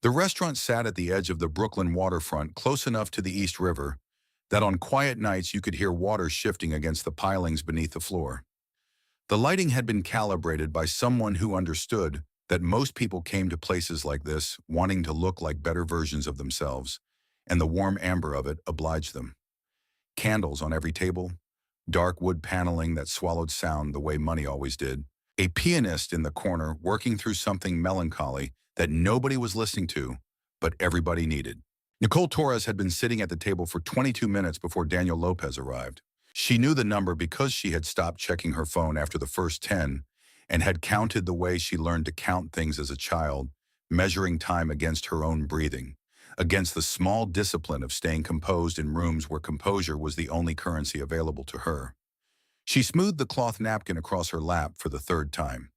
The restaurant sat at the edge of the Brooklyn waterfront, close enough to the East River that on quiet nights you could hear water shifting against the pilings beneath the floor. The lighting had been calibrated by someone who understood that most people came to places like this wanting to look like better versions of themselves, and the warm amber of it obliged them. Candles on every table, dark wood paneling that swallowed sound the way money always did, a pianist in the corner working through something melancholy that nobody was listening to, but everybody needed. Nicole Torres had been sitting at the table for 22 minutes before Daniel Lopez arrived. She knew the number because she had stopped checking her phone after the first 10 and had counted the way she learned to count things as a child, measuring time against her own breathing, against the small discipline of staying composed in rooms where composure was the only currency available to her. She smoothed the cloth napkin across her lap for the third time.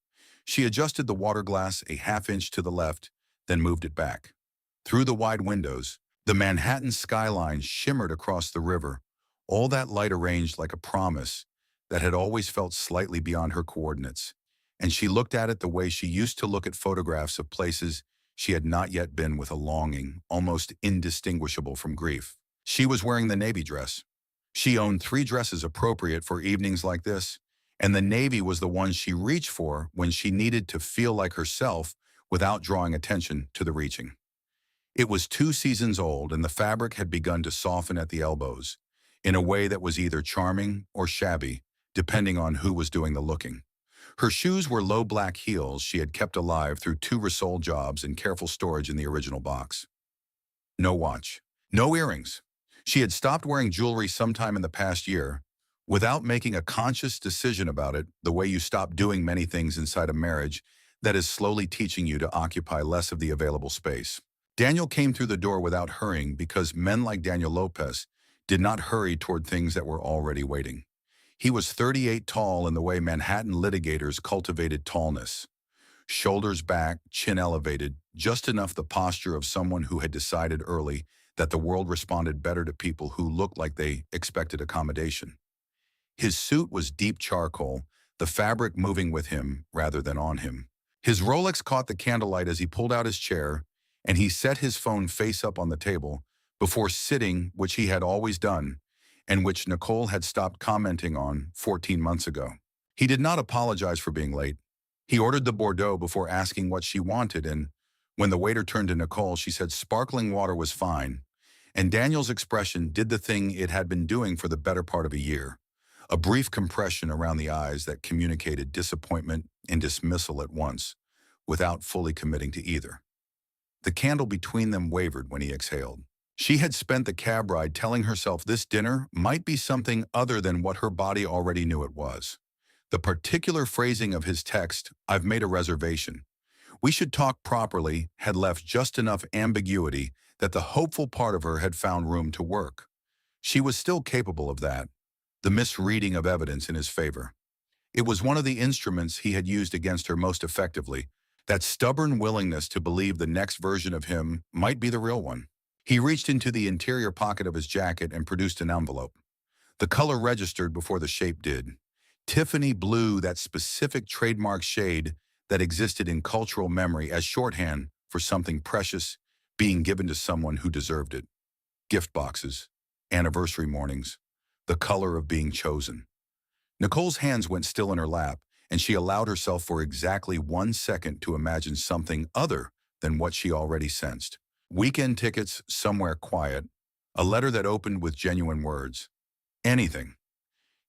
She adjusted the water glass a half-inch to the left, then moved it back. Through the wide windows, the Manhattan skyline shimmered across the river, all that light arranged like a promise that had always felt slightly beyond her coordinates, and she looked at it the way she used to look at photographs of places she had not yet been, with a longing almost indistinguishable from grief. She was wearing the navy dress. She owned 3 dresses appropriate for evenings like this, and the navy was the one she reached for when she needed to feel like herself without drawing attention to the reaching. It was 2 seasons old, and the fabric had begun to soften at the elbows, in a way that was either charming or shabby, depending on who was doing the looking. Her shoes were low black heels she had kept alive through 2 Risol jobs and careful storage in the original box. No watch. No earrings. She had stopped wearing jewelry sometime in the past year, without making a conscious decision about it, the way you stop doing many things inside a marriage that is slowly teaching you to occupy less of the available space. Daniel came through the door without hurrying because men like Daniel Lopez did not hurry toward things that were already waiting. He was 38 tall in the way Manhattan litigators cultivated tallness. Shoulders back, chin elevated, just enough the posture of someone who had decided early that the world responded better to people who looked like they expected accommodation. His suit was deep charcoal, the fabric moving with him rather than on him. His Rolex caught the candlelight as he pulled out his chair, and he set his phone face up on the table before sitting, which he had always done, and which Nicole had stopped commenting on 14 months ago. He did not apologize for being late. He ordered the Bordeaux before asking what she wanted, and when the waiter turned to Nicole, she said sparkling water was fine, and Daniel's expression did the thing it had been doing for the better part of a year. A brief compression around the eyes that communicated disappointment and dismissal at once, without fully committing to either. The candle between them wavered when he exhaled. She had spent the cab ride telling herself this dinner might be something other than what her body already knew it was. The particular phrasing of his text, "I've made a reservation. We should talk properly," had left just enough ambiguity that the hopeful part of her had found room to work. She was still capable of that, the misreading of evidence in his favor. It was one of the instruments he had used against her most effectively, that stubborn willingness to believe the next version of him might be the real one. He reached into the interior pocket of his jacket and produced an envelope. The color registered before the shape did. Tiffany blue, that specific trademark shade that existed in cultural memory as shorthand for something precious being given to someone who deserved it. Gift boxes, anniversary mornings, the color of being chosen. Nicole's hands went still in her lap, and she allowed herself for exactly 1 second to imagine something other than what she already sensed. Weekend tickets somewhere quiet, a letter that opened with genuine words. Anything.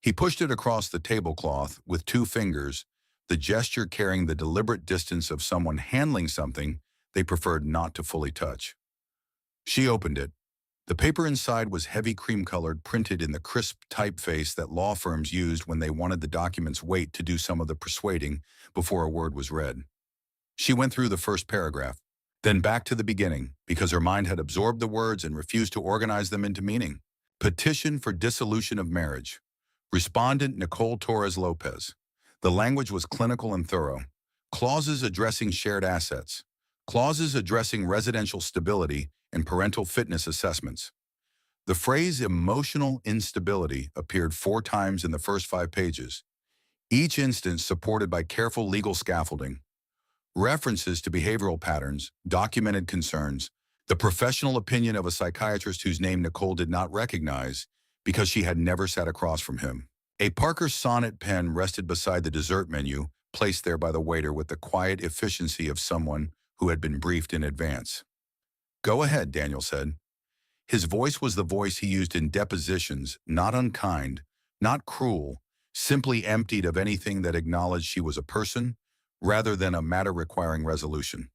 He pushed it across the tablecloth with 2 fingers, the gesture carrying the deliberate distance of someone handling something they preferred not to fully touch. She opened it. The paper inside was heavy cream-colored, printed in the crisp typeface that law firms used when they wanted the document's weight to do some of the persuading before a word was read. She went through the first paragraph, then back to the beginning, because her mind had absorbed the words and refused to organize them into meaning. Petition for dissolution of marriage. Respondent Nicole Torres Lopez. The language was clinical and thorough. Clauses addressing shared assets. Clauses addressing residential stability and parental fitness assessments. The phrase emotional instability appeared 4 times in the first 5 pages, each instance supported by careful legal scaffolding. References to behavioral patterns, documented concerns, the professional opinion of a psychiatrist whose name Nicole did not recognize because she had never sat across from him. A Parker Sonnet pen rested beside the dessert menu, placed there by the waiter with the quiet efficiency of someone who had been briefed in advance. "Go ahead," Daniel said. His voice was the voice he used in depositions, not unkind, not cruel, simply emptied of anything that acknowledged she was a person, rather than a matter requiring resolution.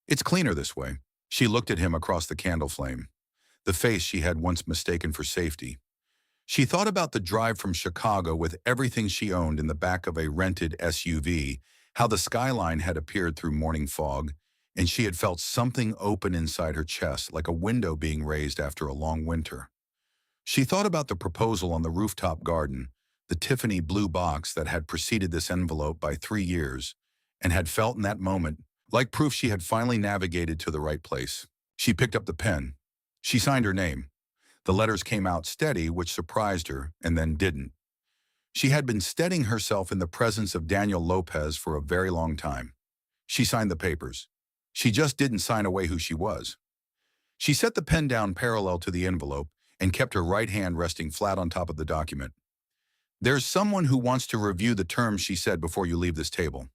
"It's cleaner this way." She looked at him across the candle flame, the face she had once mistaken for safety. She thought about the drive from Chicago with everything she owned in the back of a rented SUV, how the skyline had appeared through morning fog, and she had felt something open inside her chest, like a window being raised after a long winter. She thought about the proposal on the rooftop garden, the Tiffany blue box that had preceded this envelope by 3 years, and had felt in that moment like proof she had finally navigated to the right place. She picked up the pen. She signed her name. The letters came out steady, which surprised her, and then didn't. She had been steadying herself in the presence of Daniel Lopez for a very long time. She signed the papers. She just didn't sign away who she was. She set the pen down parallel to the envelope and kept her right hand resting flat on top of the document. "There's someone who wants to review the terms," she said, "before you leave this table."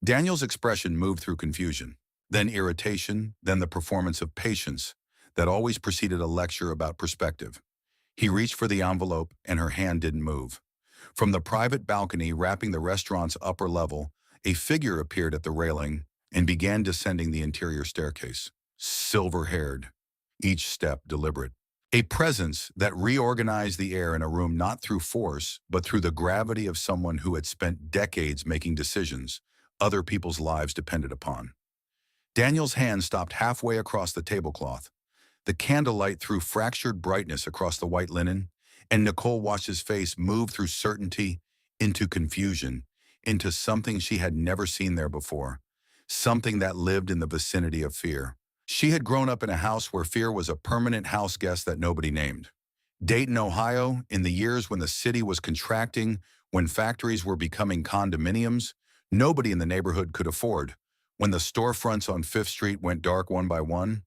Daniel's expression moved through confusion, then irritation, then the performance of patience that always preceded a lecture about perspective. He reached for the envelope, and her hand didn't move. From the private balcony wrapping the restaurant's upper level, a figure appeared at the railing and began descending the interior staircase, silver-haired, each step deliberate. A presence that reorganized the air in a room not through force, but through the gravity of someone who had spent decades making decisions other people's lives depended upon. Daniel's hand stopped halfway across the tablecloth. The candlelight threw fractured brightness across the white linen, and Nicole watched his face move through certainty into confusion, into something she had never seen there before, something that lived in the vicinity of fear. She had grown up in a house where fear was a permanent house guest that nobody named. Dayton, Ohio, in the years when the city was contracting, when factories were becoming condominiums, nobody in the neighborhood could afford, when the storefronts on Fifth Street went dark one by one,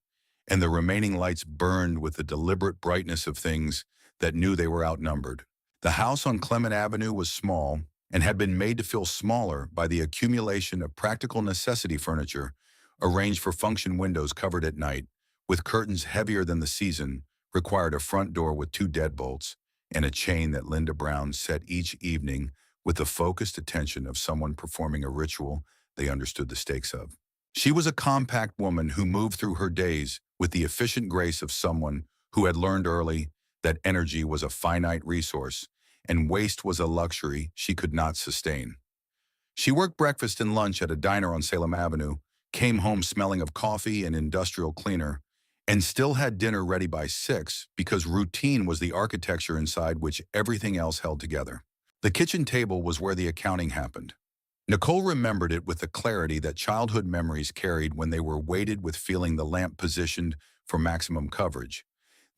and the remaining lights burned with the deliberate brightness of things that knew they were outnumbered. The house on Clement Avenue was small and had been made to feel smaller by the accumulation of practical necessity furniture arranged for function windows covered at night, with curtains heavier than the season, required a front door with 2 deadbolts and a chain that Linda Brown set each evening with the focused attention of someone performing a ritual they understood the stakes of. She was a compact woman who moved through her days with the efficient grace of someone who had learned early that energy was a finite resource and waste was a luxury she could not sustain. She worked breakfast and lunch at a diner on Salem Avenue, came home smelling of coffee and industrial cleaner, and still had dinner ready by 6 because routine was the architecture inside which everything else held together. The kitchen table was where the accounting happened. Nicole remembered it with the clarity that childhood memories carried when they were weighted with feeling the lamp positioned for maximum coverage.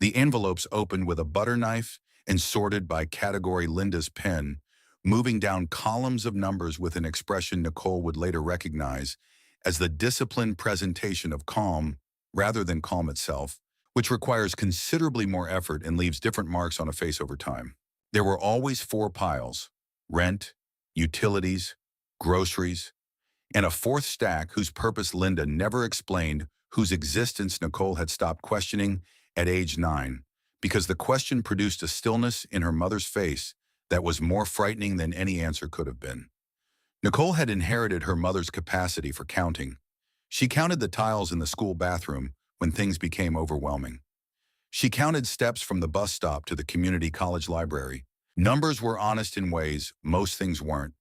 The envelopes opened with a butter knife and sorted by category Linda's pen, moving down columns of numbers with an expression Nicole would later recognize as the disciplined presentation of calm rather than calm itself, which requires considerably more effort and leaves different marks on a face over time. There were always 4 piles: rent, utilities, groceries, and a 4th stack whose purpose Linda never explained, whose existence Nicole had stopped questioning at age 9, because the question produced a stillness in her mother's face that was more frightening than any answer could have been. Nicole had inherited her mother's capacity for counting. She counted the tiles in the school bathroom when things became overwhelming. She counted steps from the bus stop to the community college library. Numbers were honest in ways most things weren't.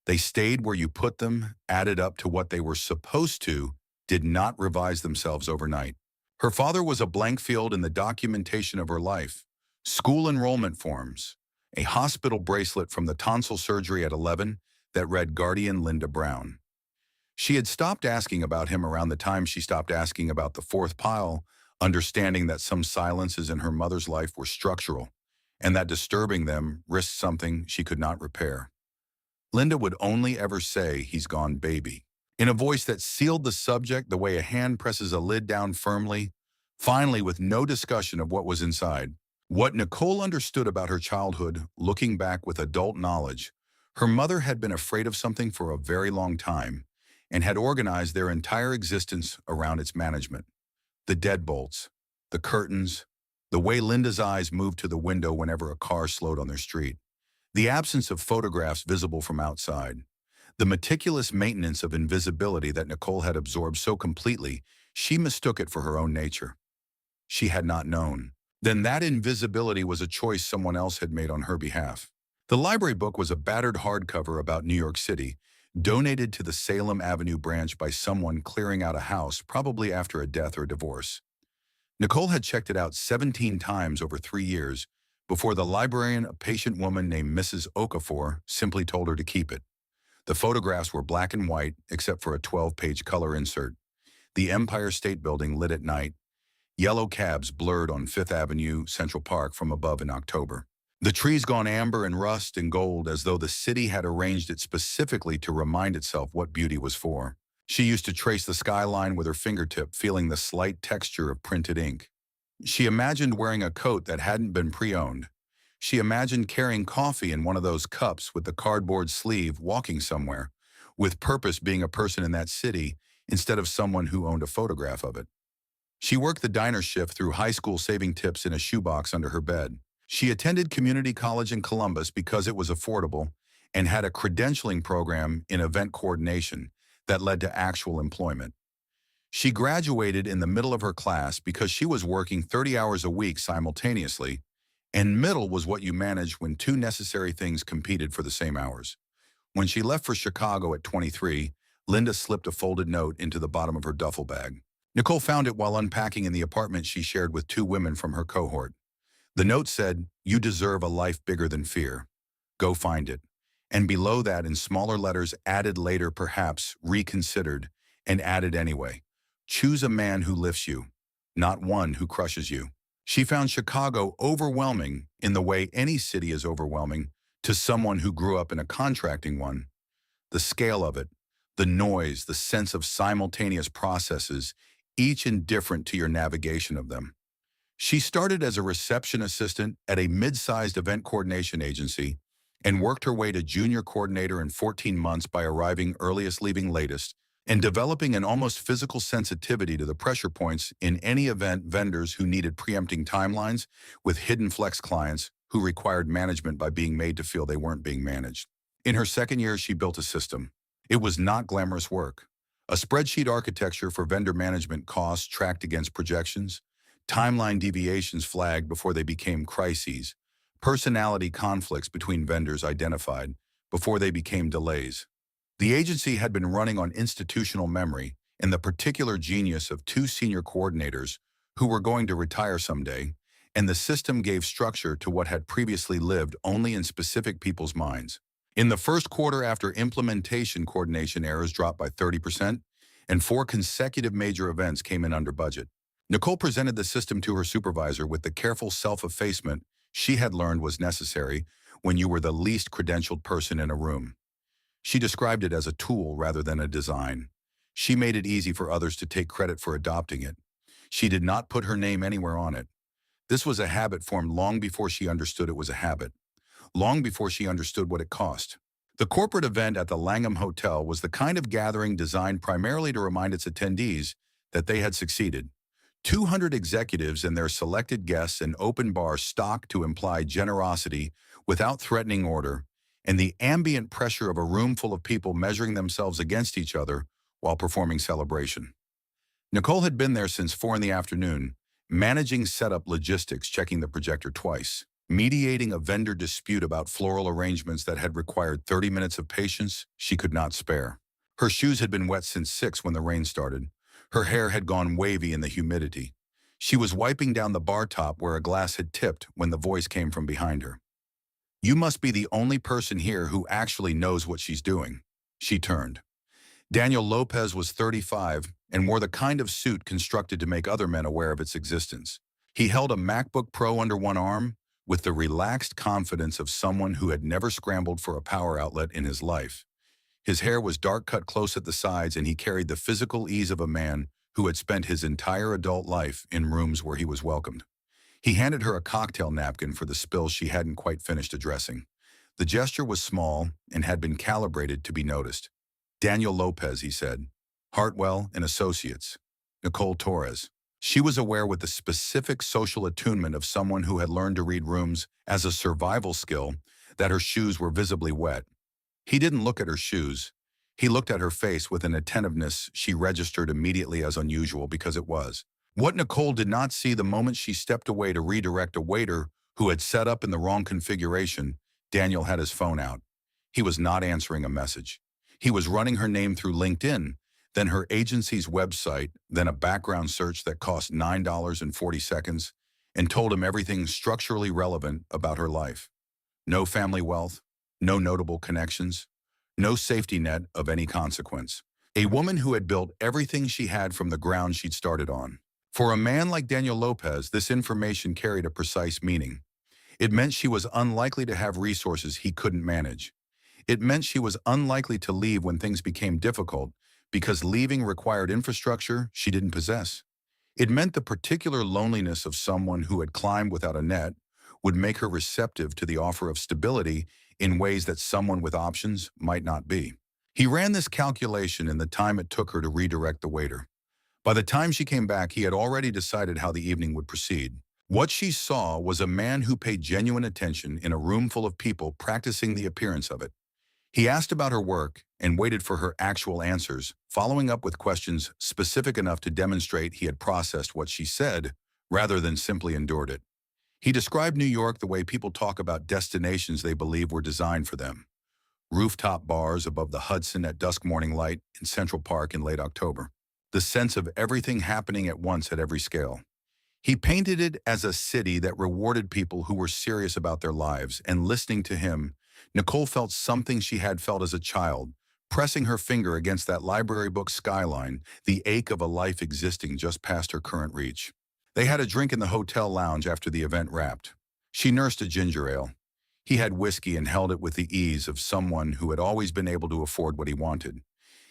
They stayed where you put them, added up to what they were supposed to, did not revise themselves overnight. Her father was a blank field in the documentation of her life. School enrollment forms, a hospital bracelet from the tonsil surgery at 11 that read Guardian Linda Brown. She had stopped asking about him around the time she stopped asking about the 4th pile, understanding that some silences in her mother's life were structural, and that disturbing them risked something she could not repair. Linda would only ever say, "He's gone, baby." in a voice that sealed the subject the way a hand presses a lid down firmly, finally with no discussion of what was inside. What Nicole understood about her childhood, looking back with adult knowledge, her mother had been afraid of something for a very long time and had organized their entire existence around its management. The deadbolts, the curtains, the way Linda's eyes moved to the window whenever a car slowed on their street, the absence of photographs visible from outside, the meticulous maintenance of invisibility that Nicole had absorbed so completely, she mistook it for her own nature. She had not known. Then that invisibility was a choice someone else had made on her behalf. The library book was a battered hardcover about New York City, donated to the Salem Avenue branch by someone clearing out a house, probably after a death or divorce. Nicole had checked it out 17 times over 3 years before the librarian, a patient woman named Mrs. Okafor, simply told her to keep it. The photographs were black and white, except for a 12-page color insert. The Empire State Building lit at night, yellow cabs blurred on Fifth Avenue, Central Park from above in October. The trees gone amber and rust and gold as though the city had arranged it specifically to remind itself what beauty was for. She used to trace the skyline with her fingertip, feeling the slight texture of printed ink. She imagined wearing a coat that hadn't been pre-owned. She imagined carrying coffee in one of those cups with the cardboard sleeve, walking somewhere, with purpose being a person in that city instead of someone who owned a photograph of it. She worked the diner shift through high school, saving tips in a shoebox under her bed. She attended community college in Columbus because it was affordable and had a credentialing program in event coordination that led to actual employment. She graduated in the middle of her class because she was working 30 hours a week simultaneously, and middle was what you managed when two necessary things competed for the same hours. When she left for Chicago at 23, Linda slipped a folded note into the bottom of her duffel bag. Nicole found it while unpacking in the apartment she shared with 2 women from her cohort. The note said, "You deserve a life bigger than fear. Go find it." And below that, in smaller letters, added later perhaps, reconsidered, and added anyway, "Choose a man who lifts you, not one who crushes you." She found Chicago overwhelming in the way any city is overwhelming to someone who grew up in a contracting one. The scale of it, the noise, the sense of simultaneous processes, each indifferent to your navigation of them. She started as a reception assistant at a mid-sized event coordination agency and worked her way to junior coordinator in 14 months by arriving earliest, leaving latest, and developing an almost physical sensitivity to the pressure points in any event vendors who needed preempting timelines with hidden flex clients who required management by being made to feel they weren't being managed. In her second year, she built a system. It was not glamorous work. A spreadsheet architecture for vendor management costs tracked against projections, timeline deviations flagged before they became crises, personality conflicts between vendors identified before they became delays. The agency had been running on institutional memory and the particular genius of 2 senior coordinators who were going to retire someday, and the system gave structure to what had previously lived only in specific people's minds. In the first quarter after implementation, coordination errors dropped by 30%, and 4 consecutive major events came in under budget. Nicole presented the system to her supervisor with the careful self-effacement she had learned was necessary when you were the least credentialed person in a room. She described it as a tool rather than a design. She made it easy for others to take credit for adopting it. She did not put her name anywhere on it. This was a habit formed long before she understood it was a habit, long before she understood what it cost. The corporate event at the Langham Hotel was the kind of gathering designed primarily to remind its attendees that they had succeeded. 200 executives and their selected guests, an open bar stocked to imply generosity without threatening order, and the ambient pressure of a room full of people measuring themselves against each other while performing celebration. Nicole had been there since 4 in the afternoon, managing setup logistics, checking the projector twice, mediating a vendor dispute about floral arrangements that had required 30 minutes of patience she could not spare. Her shoes had been wet since 6 when the rain started. Her hair had gone wavy in the humidity. She was wiping down the bar top where a glass had tipped when the voice came from behind her. "You must be the only person here who actually knows what she's doing." She turned. Daniel Lopez was 35 and wore the kind of suit constructed to make other men aware of its existence. He held a MacBook Pro under one arm with the relaxed confidence of someone who had never scrambled for a power outlet in his life. His hair was dark cut close at the sides, and he carried the physical ease of a man who had spent his entire adult life in rooms where he was welcomed. He handed her a cocktail napkin for the spill she hadn't quite finished addressing. The gesture was small and had been calibrated to be noticed. Daniel Lopez, he said. Hartwell and Associates. Nicole Torres. She was aware with the specific social attunement of someone who had learned to read rooms as a survival skill that her shoes were visibly wet. He didn't look at her shoes. He looked at her face with an attentiveness she registered immediately as unusual because it was. What Nicole did not see the moment she stepped away to redirect a waiter who had set up in the wrong configuration, Daniel had his phone out. He was not answering a message. He was running her name through LinkedIn, then her agency's website, then a background search that cost $9.40 and told him everything structurally relevant about her life. No family wealth, no notable connections, no safety net of any consequence. A woman who had built everything she had from the ground she'd started on. For a man like Daniel Lopez, this information carried a precise meaning. It meant she was unlikely to have resources he couldn't manage. It meant she was unlikely to leave when things became difficult, because leaving required infrastructure she didn't possess. It meant the particular loneliness of someone who had climbed without a net would make her receptive to the offer of stability in ways that someone with options might not be. He ran this calculation in the time it took her to redirect the waiter. By the time she came back, he had already decided how the evening would proceed. What she saw was a man who paid genuine attention in a room full of people practicing the appearance of it. He asked about her work and waited for her actual answers, following up with questions specific enough to demonstrate he had processed what she said rather than simply endured it. He described New York the way people talk about destinations they believe were designed for them. Rooftop bars above the Hudson at dusk morning light in Central Park in late October. The sense of everything happening at once at every scale. He painted it as a city that rewarded people who were serious about their lives, and listening to him, Nicole felt something she had felt as a child, pressing her finger against that library book skyline, the ache of a life existing just past her current reach. They had a drink in the hotel lounge after the event wrapped. She nursed a ginger ale. He had whiskey and held it with the ease of someone who had always been able to afford what he wanted.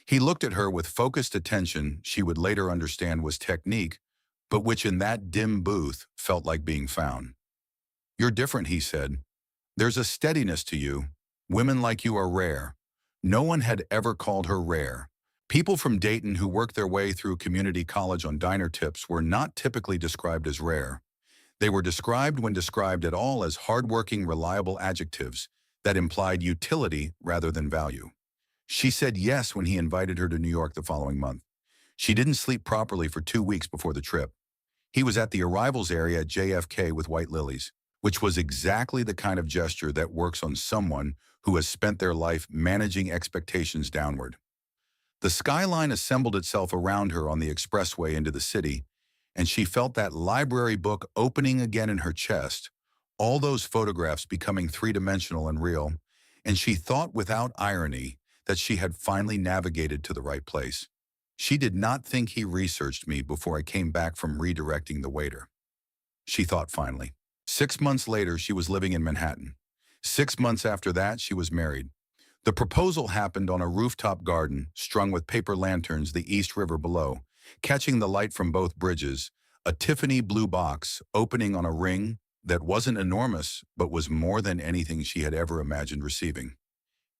He looked at her with focused attention she would later understand was technique, but which in that dim booth felt like being found. You're different, he said. There's a steadiness to you. Women like you are rare. No one had ever called her rare. People from Dayton who worked their way through community college on diner tips were not typically described as rare. They were described, when described at all, as hardworking, reliable adjectives that implied utility rather than value. She said yes when he invited her to New York the following month. She didn't sleep properly for 2 weeks before the trip. He was at the arrivals area at JFK with white lilies, which was exactly the kind of gesture that works on someone who has spent their life managing expectations downward. The skyline assembled itself around her on the expressway into the city, and she felt that library book opening again in her chest, all those photographs becoming three-dimensional and real, and she thought without irony that she had finally navigated to the right place. She did not think he researched me before I came back from redirecting the waiter. She thought finally. 6 months later, she was living in Manhattan. 6 months after that, she was married. The proposal happened on a rooftop garden strung with paper lanterns the East River below, catching the light from both bridges, a Tiffany blue box opening on a ring that wasn't enormous but was more than anything she had ever imagined receiving.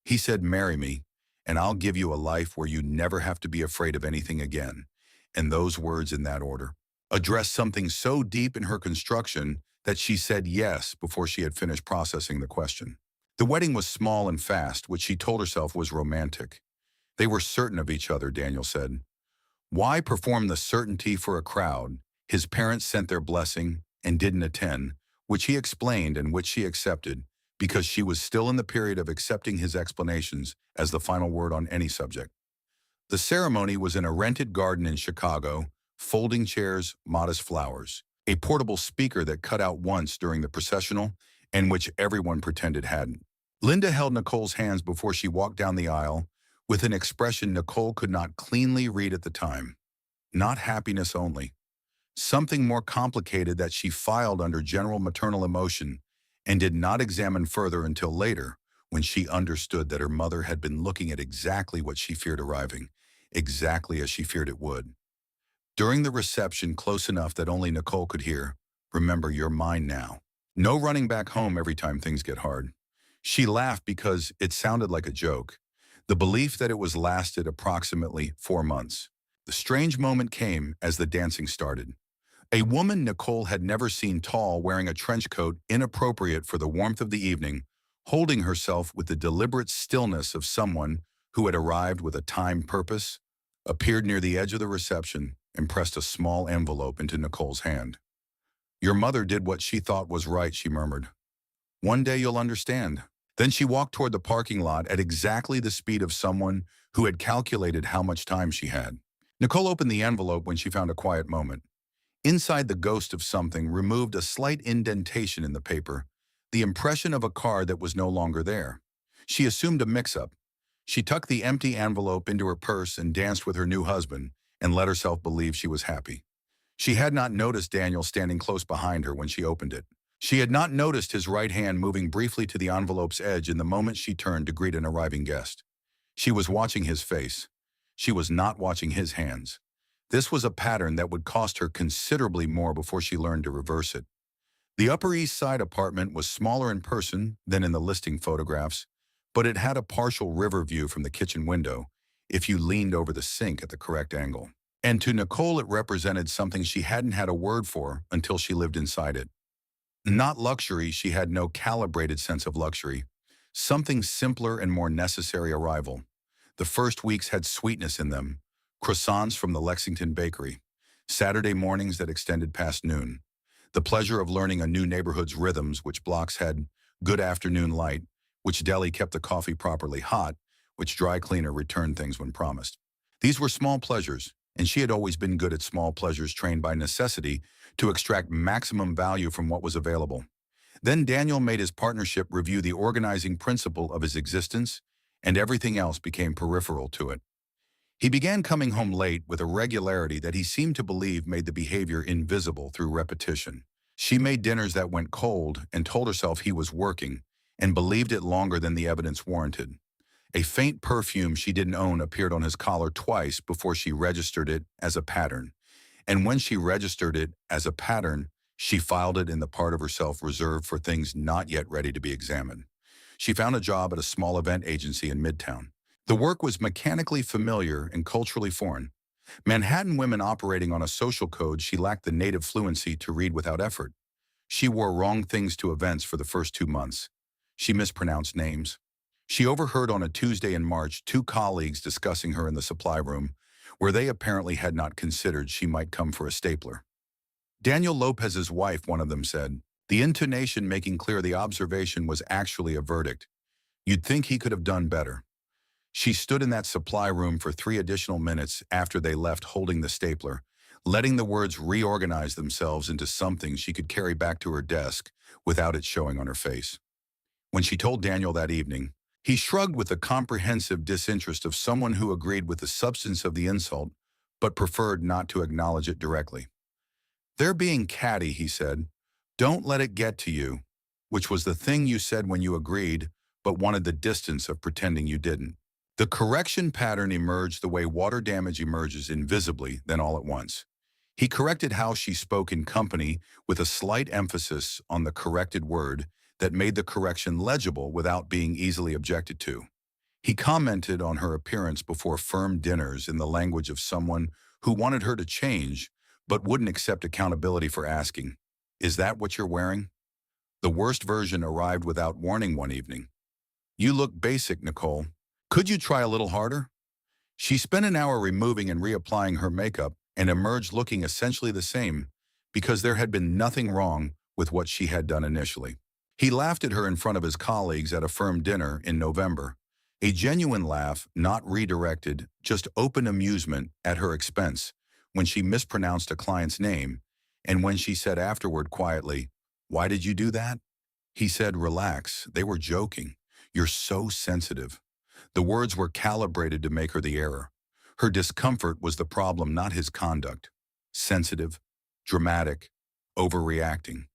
He said, "Marry me, and I'll give you a life where you never have to be afraid of anything again." And those words in that order addressed something so deep in her construction that she said yes before she had finished processing the question. The wedding was small and fast, which she told herself was romantic. They were certain of each other, Daniel said. Why perform the certainty for a crowd? His parents sent their blessing and didn't attend, which he explained and which she accepted, because she was still in the period of accepting his explanations as the final word on any subject. The ceremony was in a rented garden in Chicago, folding chairs, modest flowers, a portable speaker that cut out once during the processional and which everyone pretended hadn't. Linda held Nicole's hands before she walked down the aisle with an expression Nicole could not cleanly read at the time. Not happiness only. Something more complicated that she filed under general maternal emotion and did not examine further until later, when she understood that her mother had been looking at exactly what she feared arriving, exactly as she feared it would. During the reception, close enough that only Nicole could hear, "Remember, you're mine now. No running back home every time things get hard." She laughed because it sounded like a joke. The belief that it was lasted approximately 4 months. The strange moment came as the dancing started. A woman Nicole had never seen tall, wearing a trench coat inappropriate for the warmth of the evening, holding herself with the deliberate stillness of someone who had arrived with a timed purpose, appeared near the edge of the reception and pressed a small envelope into Nicole's hand. "Your mother did what she thought was right," she murmured. "One day you'll understand." Then she walked toward the parking lot at exactly the speed of someone who had calculated how much time she had. Nicole opened the envelope when she found a quiet moment. Inside, the ghost of something removed a slight indentation in the paper, the impression of a card that was no longer there. She assumed a mix-up. She tucked the empty envelope into her purse and danced with her new husband and let herself believe she was happy. She had not noticed Daniel standing close behind her when she opened it. She had not noticed his right hand moving briefly to the envelope's edge in the moment she turned to greet an arriving guest. She was watching his face. She was not watching his hands. This was a pattern that would cost her considerably more before she learned to reverse it. The Upper East Side apartment was smaller in person than in the listing photographs, but it had a partial river view from the kitchen window if you leaned over the sink at the correct angle. And to Nicole, it represented something she hadn't had a word for until she lived inside it. Not luxury, she had no calibrated sense of luxury. Something simpler and more necessary arrival. The first weeks had sweetness in them. Croissants from the Lexington bakery. Saturday mornings that extended past noon. The pleasure of learning a new neighborhood's rhythms, which blocks had good afternoon light, which deli kept the coffee properly hot, which dry cleaner returned things when promised. These were small pleasures, and she had always been good at small pleasures, trained by necessity to extract maximum value from what was available. Then Daniel made his partnership review the organizing principle of his existence, and everything else became peripheral to it. He began coming home late with a regularity that he seemed to believe made the behavior invisible through repetition. She made dinners that went cold and told herself he was working, and believed it longer than the evidence warranted. A faint perfume she didn't own appeared on his collar twice before she registered it as a pattern. And when she registered it as a pattern, she filed it in the part of herself reserved for things not yet ready to be examined. She found a job at a small event agency in Midtown. The work was mechanically familiar and culturally foreign. Manhattan women operating on a social code she lacked the native fluency to read without effort. She wore wrong things to events for the first 2 months. She mispronounced names. She overheard on a Tuesday in March 2 colleagues discussing her in the supply room, where they apparently had not considered she might come for a stapler. Daniel Lopez's wife, one of them said, the intonation making clear the observation was actually a verdict. "You'd think he could have done better." She stood in that supply room for 3 additional minutes after they left, holding the stapler, letting the words reorganize themselves into something she could carry back to her desk without it showing on her face. When she told Daniel that evening, he shrugged with the comprehensive disinterest of someone who agreed with the substance of the insult, but preferred not to acknowledge it directly. "They're being catty," he said. "Don't let it get to you," which was the thing you said when you agreed, but wanted the distance of pretending you didn't. The correction pattern emerged the way water damage emerges, invisibly, then all at once. He corrected how she spoke in company with a slight emphasis on the corrected word that made the correction legible without being easily objected to. He commented on her appearance before firm dinners in the language of someone who wanted her to change, but wouldn't accept accountability for asking, "Is that what you're wearing?" The worst version arrived without warning one evening. "You look basic, Nicole. Could you try a little harder?" She spent an hour removing and reapplying her makeup and emerged looking essentially the same, because there had been nothing wrong with what she had done initially. He laughed at her in front of his colleagues at a firm dinner in November. A genuine laugh, not redirected, just open amusement at her expense when she mispronounced a client's name, and when she said afterward quietly, "Why did you do that?" He said, "Relax, they were joking. You're so sensitive." The words were calibrated to make her the error. Her discomfort was the problem, not his conduct. Sensitive, dramatic, overreacting.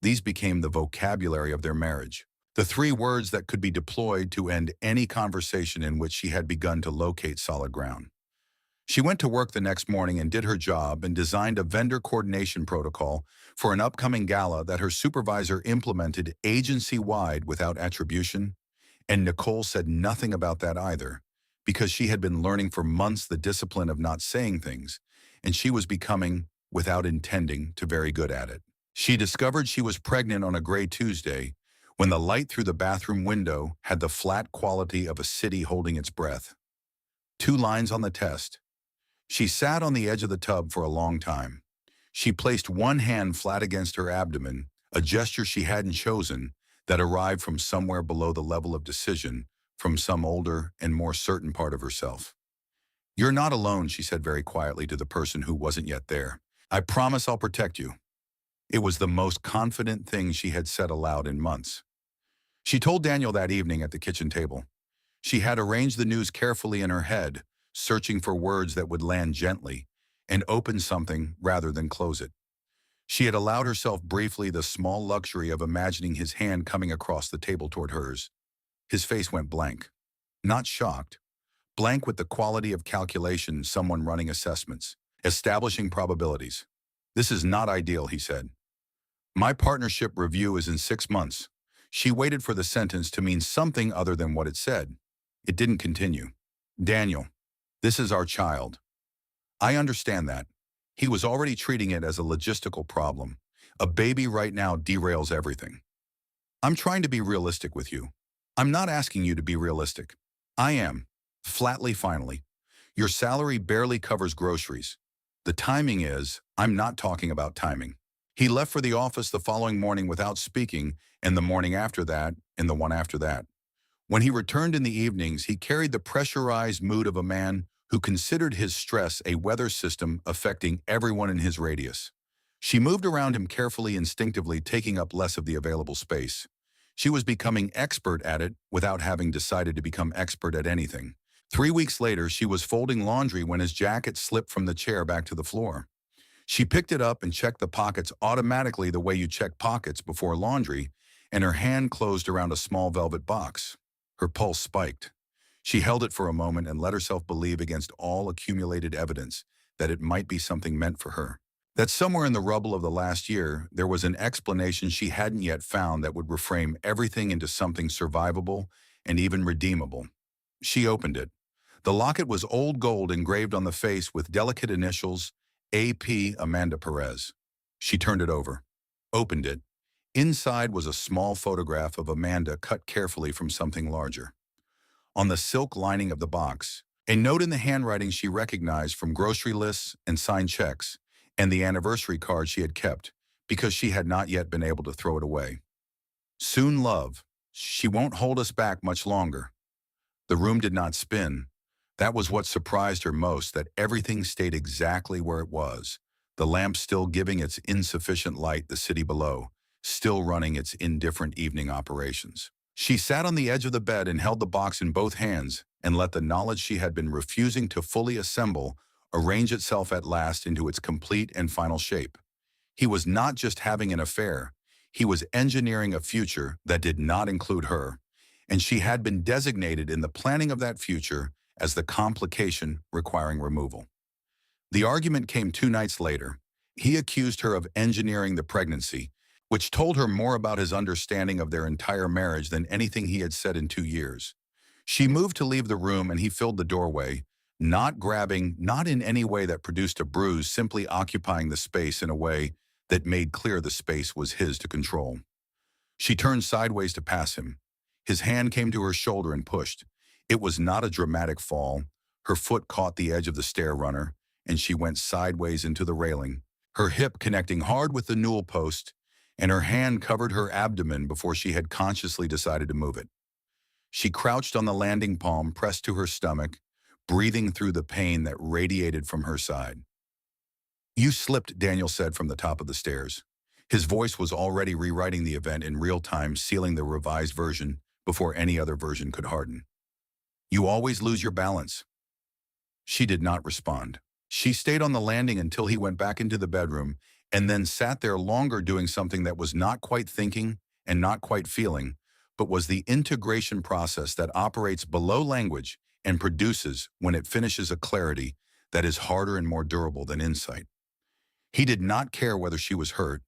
These became the vocabulary of their marriage. The three words that could be deployed to end any conversation in which she had begun to locate solid ground. She went to work the next morning and did her job and designed a vendor coordination protocol for an upcoming gala that her supervisor implemented agency-wide without attribution, and Nicole said nothing about that either, because she had been learning for months the discipline of not saying things, and she was becoming, without intending, to very good at it. She discovered she was pregnant on a gray Tuesday when the light through the bathroom window had the flat quality of a city holding its breath. 2 lines on the test. She sat on the edge of the tub for a long time. She placed one hand flat against her abdomen, a gesture she hadn't chosen, that arrived from somewhere below the level of decision, from some older and more certain part of herself. "You're not alone," she said very quietly to the person who wasn't yet there. "I promise I'll protect you." It was the most confident thing she had said aloud in months. She told Daniel that evening at the kitchen table. She had arranged the news carefully in her head, searching for words that would land gently and open something rather than close it. She had allowed herself briefly the small luxury of imagining his hand coming across the table toward hers. His face went blank. Not shocked. Blank with the quality of calculation, someone running assessments, establishing probabilities. "This is not ideal," he said. "My partnership review is in 6 months." She waited for the sentence to mean something other than what it said. It didn't continue. "Daniel, this is our child." "I understand that." He was already treating it as a logistical problem. "A baby right now derails everything." "I'm trying to be realistic with you." "I'm not asking you to be realistic." "I am." Flatly, finally. "Your salary barely covers groceries." "The timing is," "I'm not talking about timing." He left for the office the following morning without speaking, and the morning after that, and the one after that. When he returned in the evenings, he carried the pressurized mood of a man who considered his stress a weather system affecting everyone in his radius. She moved around him carefully, instinctively, taking up less of the available space. She was becoming expert at it without having decided to become expert at anything. 3 weeks later, she was folding laundry when his jacket slipped from the chair back to the floor. She picked it up and checked the pockets automatically the way you check pockets before laundry, and her hand closed around a small velvet box. Her pulse spiked. She held it for a moment and let herself believe against all accumulated evidence that it might be something meant for her. That somewhere in the rubble of the last year, there was an explanation she hadn't yet found that would reframe everything into something survivable and even redeemable. She opened it. The locket was old gold engraved on the face with delicate initials, A.P. Amanda Perez. She turned it over, opened it. Inside was a small photograph of Amanda cut carefully from something larger. On the silk lining of the box, a note in the handwriting she recognized from grocery lists and signed checks, and the anniversary card she had kept, because she had not yet been able to throw it away. "Soon, love. She won't hold us back much longer." The room did not spin. That was what surprised her most, that everything stayed exactly where it was, the lamp still giving its insufficient light, the city below, still running its indifferent evening operations. She sat on the edge of the bed and held the box in both hands and let the knowledge she had been refusing to fully assemble arrange itself at last into its complete and final shape. He was not just having an affair. He was engineering a future that did not include her, and she had been designated in the planning of that future as the complication requiring removal. The argument came 2 nights later. He accused her of engineering the pregnancy, which told her more about his understanding of their entire marriage than anything he had said in 2 years. She moved to leave the room and he filled the doorway, not grabbing, not in any way that produced a bruise, simply occupying the space in a way that made clear the space was his to control. She turned sideways to pass him. His hand came to her shoulder and pushed. It was not a dramatic fall. Her foot caught the edge of the stair runner, and she went sideways into the railing, her hip connecting hard with the newel post, and her hand covered her abdomen before she had consciously decided to move it. She crouched on the landing palm, pressed to her stomach, breathing through the pain that radiated from her side. "You slipped," Daniel said from the top of the stairs. His voice was already rewriting the event in real time, sealing the revised version before any other version could harden. "You always lose your balance." She did not respond. She stayed on the landing until he went back into the bedroom and then sat there longer, doing something that was not quite thinking and not quite feeling, but was the integration process that operates below language and produces, when it finishes, a clarity that is harder and more durable than insight. He did not care whether she was hurt.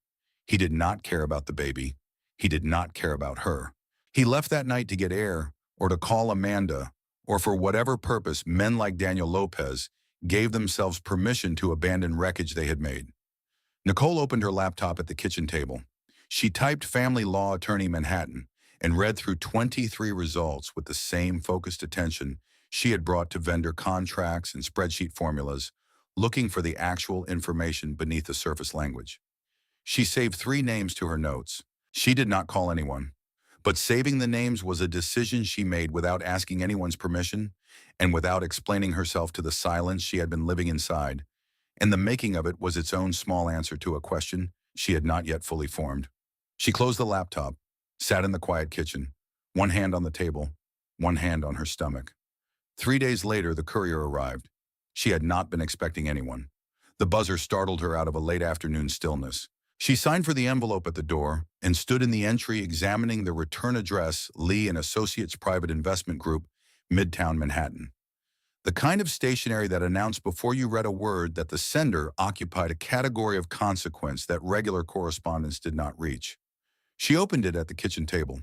He did not care about the baby. He did not care about her. He left that night to get air, or to call Amanda, or for whatever purpose men like Daniel Lopez gave themselves permission to abandon wreckage they had made. Nicole opened her laptop at the kitchen table. She typed Family Law Attorney Manhattan and read through 23 results with the same focused attention she had brought to vendor contracts and spreadsheet formulas, looking for the actual information beneath the surface language. She saved 3 names to her notes. She did not call anyone, but saving the names was a decision she made without asking anyone's permission and without explaining herself to the silence she had been living inside, and the making of it was its own small answer to a question she had not yet fully formed. She closed the laptop, sat in the quiet kitchen, one hand on the table, one hand on her stomach. 3 days later, the courier arrived. She had not been expecting anyone. The buzzer startled her out of a late afternoon stillness. She signed for the envelope at the door and stood in the entry examining the return address, Lee and Associates Private Investment Group, Midtown Manhattan. The kind of stationery that announced before you read a word that the sender occupied a category of consequence that regular correspondence did not reach. She opened it at the kitchen table.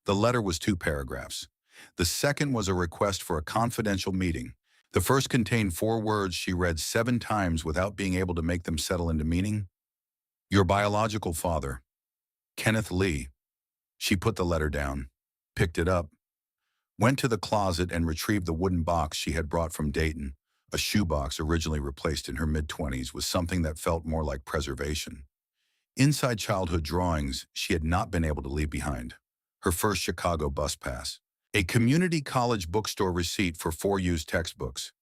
The letter was 2 paragraphs. The second was a request for a confidential meeting. The first contained 4 words she read 7 times without being able to make them settle into meaning. Your biological father, Kenneth Lee. She put the letter down, picked it up, went to the closet and retrieved the wooden box she had brought from Dayton. A shoebox originally replaced in her mid-20s with something that felt more like preservation. Inside, childhood drawings she had not been able to leave behind. Her first Chicago bus pass. A community college bookstore receipt for 4 used textbooks.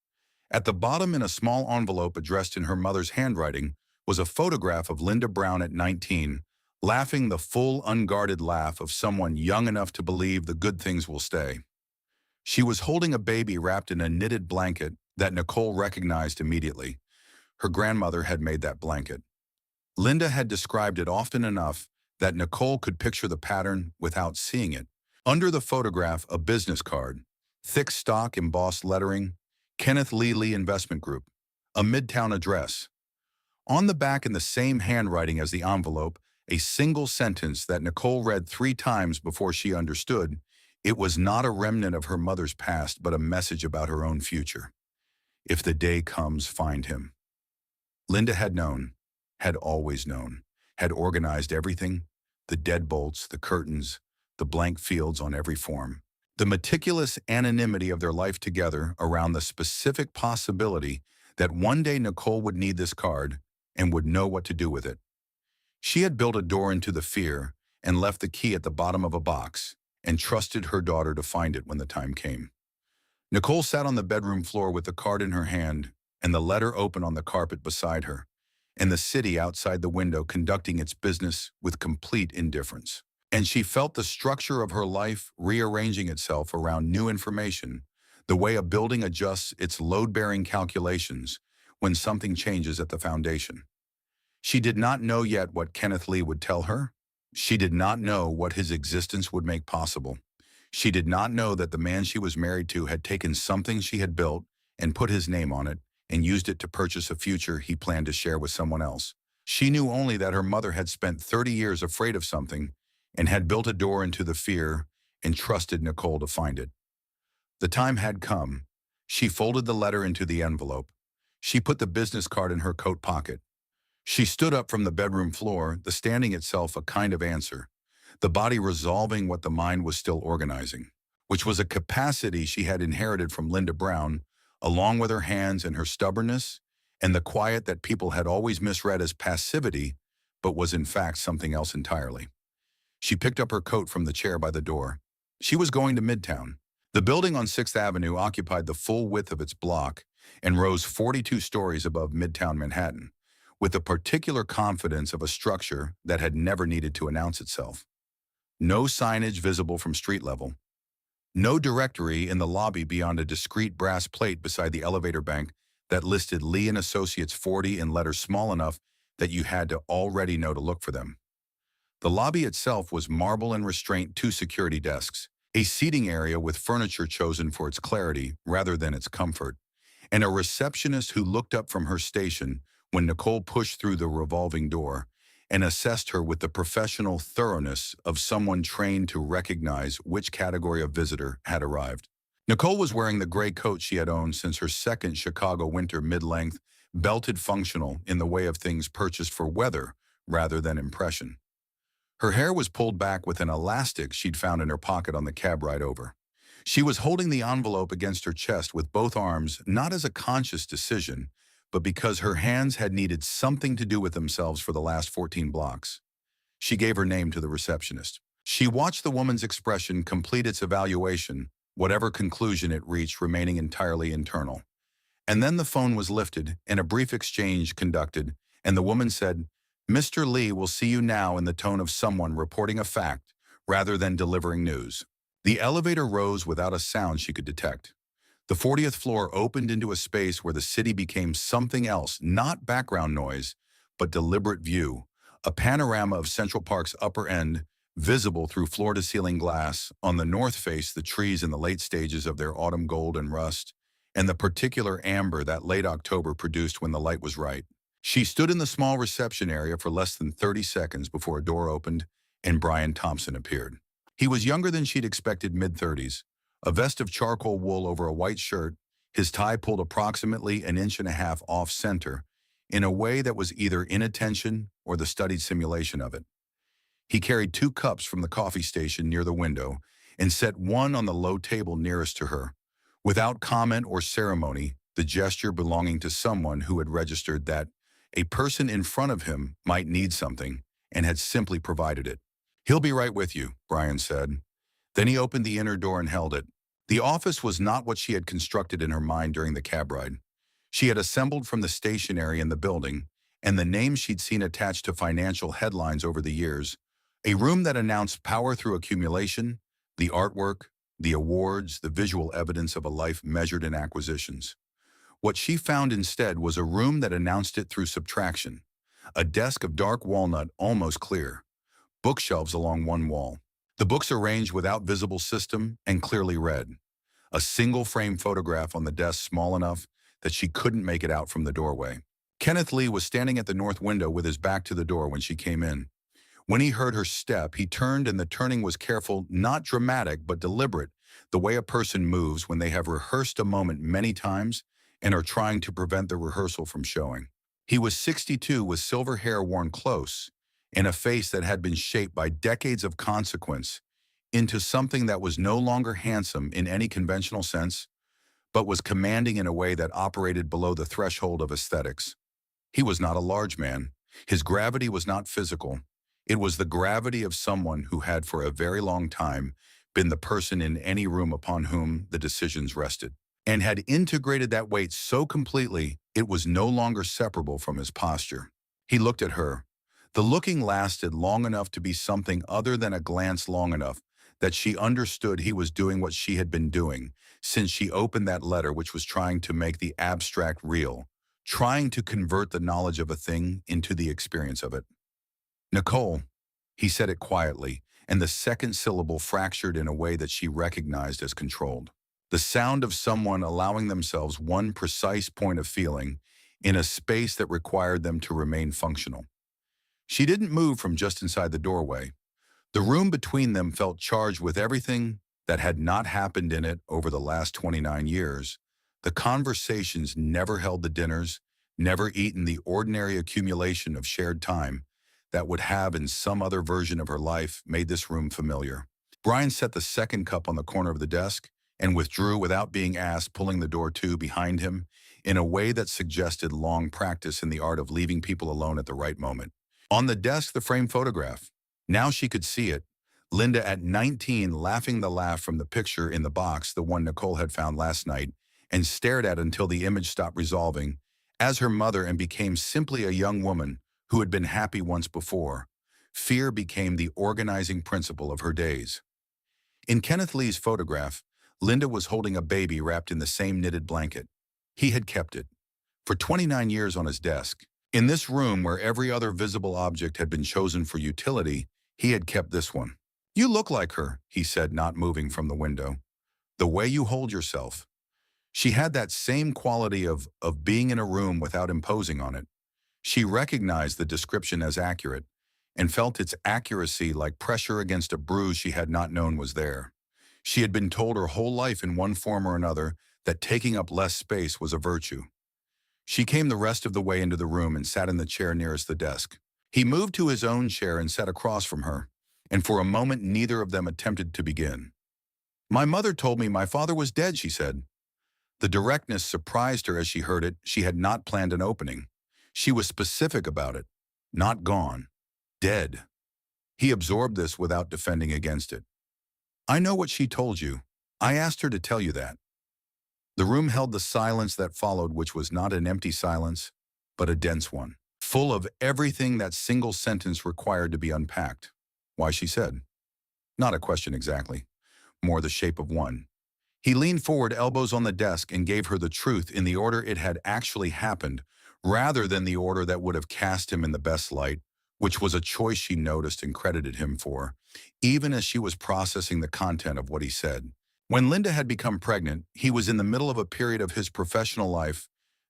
At the bottom, in a small envelope addressed in her mother's handwriting, was a photograph of Linda Brown at 19, laughing the full, unguarded laugh of someone young enough to believe the good things will stay. She was holding a baby wrapped in a knitted blanket that Nicole recognized immediately. Her grandmother had made that blanket. Linda had described it often enough that Nicole could picture the pattern without seeing it. Under the photograph, a business card, thick stock embossed lettering, Kenneth Lee Investment Group, a Midtown address. On the back, in the same handwriting as the envelope, a single sentence that Nicole read 3 times before she understood. It was not a remnant of her mother's past, but a message about her own future. If the day comes, find him. Linda had known, had always known, had organized everything, the deadbolts, the curtains, the blank fields on every form. The meticulous anonymity of their life together around the specific possibility that one day Nicole would need this card and would know what to do with it. She had built a door into the fear and left the key at the bottom of a box and trusted her daughter to find it when the time came. Nicole sat on the bedroom floor with the card in her hand and the letter open on the carpet beside her, and the city outside the window conducting its business with complete indifference. And she felt the structure of her life rearranging itself around new information, the way a building adjusts its load-bearing calculations when something changes at the foundation. She did not know yet what Kenneth Lee would tell her. She did not know what his existence would make possible. She did not know that the man she was married to had taken something she had built and put his name on it and used it to purchase a future he planned to share with someone else. She knew only that her mother had spent 30 years afraid of something and had built a door into the fear and trusted Nicole to find it. The time had come. She folded the letter into the envelope. She put the business card in her coat pocket. She stood up from the bedroom floor, the standing itself a kind of answer, the body resolving what the mind was still organizing, which was a capacity she had inherited from Linda Brown, along with her hands and her stubbornness, and the quiet that people had always misread as passivity, but was in fact something else entirely. She picked up her coat from the chair by the door. She was going to Midtown. The building on 6th Avenue occupied the full width of its block and rose 42 stories above Midtown Manhattan, with the particular confidence of a structure that had never needed to announce itself. No signage visible from street level. No directory in the lobby beyond a discreet brass plate beside the elevator bank that listed Lee and Associates 40 in letters small enough that you had to already know to look for them. The lobby itself was marble and restraint, two security desks, a seating area with furniture chosen for its clarity rather than its comfort, and a receptionist who looked up from her station when Nicole pushed through the revolving door and assessed her with the professional thoroughness of someone trained to recognize which category of visitor had arrived. Nicole was wearing the gray coat she had owned since her second Chicago winter, mid-length, belted, functional in the way of things purchased for weather rather than impression. Her hair was pulled back with an elastic she'd found in her pocket on the cab ride over. She was holding the envelope against her chest with both arms, not as a conscious decision, but because her hands had needed something to do with themselves for the last 14 blocks. She gave her name to the receptionist. She watched the woman's expression complete its evaluation, whatever conclusion it reached remaining entirely internal. And then the phone was lifted and a brief exchange conducted, and the woman said, "Mr. Lee will see you now," in the tone of someone reporting a fact rather than delivering news. The elevator rose without a sound she could detect. The 40th floor opened into a space where the city became something else, not background noise, but deliberate view, a panorama of Central Park's upper end, visible through floor-to-ceiling glass. On the north face, the trees in the late stages of their autumn gold and rust, and the particular amber that late October produced when the light was right. She stood in the small reception area for less than 30 seconds before a door opened and Brian Thompson appeared. He was younger than she'd expected, mid-30s, a vest of charcoal wool over a white shirt, his tie pulled approximately an inch and a half off-center in a way that was either inattention or the studied simulation of it. He carried 2 cups from the coffee station near the window and set one on the low table nearest to her. Without comment or ceremony, the gesture belonging to someone who had registered that a person in front of him might need something and had simply provided it. "He'll be right with you," Brian said. Then he opened the inner door and held it. The office was not what she had constructed in her mind during the cab ride. She had assembled from the stationery in the building and the names she'd seen attached to financial headlines over the years, a room that announced power through accumulation, the artwork, the awards, the visual evidence of a life measured in acquisitions. What she found instead was a room that announced it through subtraction, a desk of dark walnut, almost clear, bookshelves along one wall, the books arranged without visible system and clearly read, a single frame photograph on the desk small enough that she couldn't make it out from the doorway. Kenneth Lee was standing at the north window with his back to the door when she came in. When he heard her step, he turned, and the turning was careful, not dramatic, but deliberate, the way a person moves when they have rehearsed a moment many times and are trying to prevent the rehearsal from showing. He was 62 with silver hair worn close and a face that had been shaped by decades of consequence into something that was no longer handsome in any conventional sense, but was commanding in a way that operated below the threshold of aesthetics. He was not a large man. His gravity was not physical. It was the gravity of someone who had for a very long time been the person in any room upon whom the decisions rested, and had integrated that weight so completely it was no longer separable from his posture. He looked at her. The looking lasted long enough to be something other than a glance, long enough that she understood he was doing what she had been doing since she opened that letter, which was trying to make the abstract real, trying to convert the knowledge of a thing into the experience of it. "Nicole," he said it quietly, and the second syllable fractured in a way that she recognized as controlled. The sound of someone allowing themselves one precise point of feeling in a space that required them to remain functional. She didn't move from just inside the doorway. The room between them felt charged with everything that had not happened in it over the last 29 years. The conversations never held, the dinners never eaten, the ordinary accumulation of shared time that would have in some other version of her life made this room familiar. Brian set the second cup on the corner of the desk and withdrew without being asked, pulling the door to behind him in a way that suggested long practice in the art of leaving people alone at the right moment. On the desk, the framed photograph. Now she could see it. Linda at 19, laughing the laugh from the picture in the box, the one Nicole had found last night, and stared at until the image stopped resolving, as her mother, and became simply a young woman who had been happy once before. Fear became the organizing principle of her days. In Kenneth Lee's photograph, Linda was holding a baby wrapped in the same knitted blanket. He had kept it for 29 years on his desk. In this room, where every other visible object had been chosen for utility, He had kept this one. "You look like her," he said, not moving from the window. "The way you hold yourself." She had that same quality of being in a room without imposing on it. She recognized the description as accurate and felt its accuracy like pressure against a bruise she had not known was there. She had been told her whole life in one form or another that taking up less space was a virtue. She came the rest of the way into the room and sat in the chair nearest the desk. He moved to his own chair and sat across from her, and for a moment neither of them attempted to begin. "My mother told me my father was dead," she said. The directness surprised her as she heard it. She had not planned an opening. She was specific about it. Not gone. Dead. He absorbed this without defending against it. "I know what she told you. I asked her to tell you that." The room held the silence that followed, which was not an empty silence, but a dense one, full of everything that single sentence required to be unpacked. "Why," she said. Not a question exactly, more the shape of one. He leaned forward, elbows on the desk, and gave her the truth in the order it had actually happened, rather than the order that would have cast him in the best light, which was a choice she noticed and credited him for, even as she was processing the content of what he said. When Linda had become pregnant, he was in the middle of a period of his professional life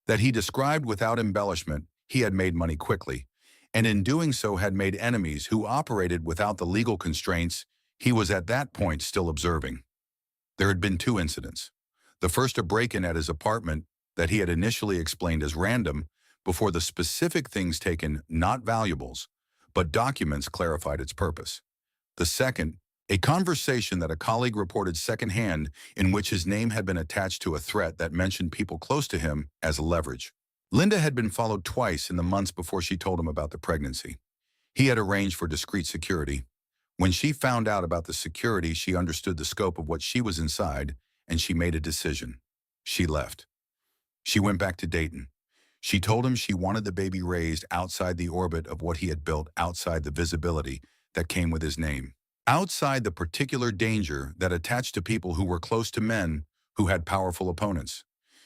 that he described without embellishment. He had made money quickly, and in doing so had made enemies who operated without the legal constraints he was at that point still observing. There had been two incidents. The first, a break-in at his apartment that he had initially explained as random before the specific things taken, not valuables, but documents, clarified its purpose. The second, a conversation that a colleague reported secondhand in which his name had been attached to a threat that mentioned people close to him as leverage. Linda had been followed twice in the months before she told him about the pregnancy. He had arranged for discreet security. When she found out about the security, she understood the scope of what she was inside, and she made a decision. She left. She went back to Dayton. She told him she wanted the baby raised outside the orbit of what he had built, outside the visibility that came with his name, outside the particular danger that attached to people who were close to men who had powerful opponents.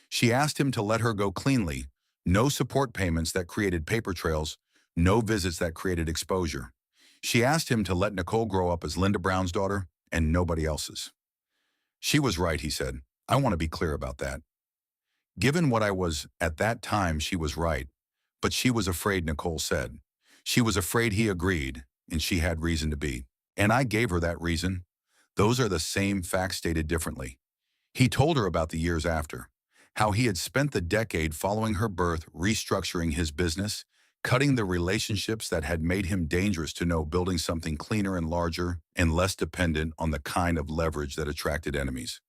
She asked him to let her go cleanly, no support payments that created paper trails, no visits that created exposure. She asked him to let Nicole grow up as Linda Brown's daughter and nobody else's. She was right, he said. I want to be clear about that. Given what I was at that time, she was right. But she was afraid, Nicole said. She was afraid, he agreed, and she had reason to be. And I gave her that reason. Those are the same facts stated differently. He told her about the years after, how he had spent the decade following her birth restructuring his business, cutting the relationships that had made him dangerous to know, building something cleaner and larger and less dependent on the kind of leverage that attracted enemies.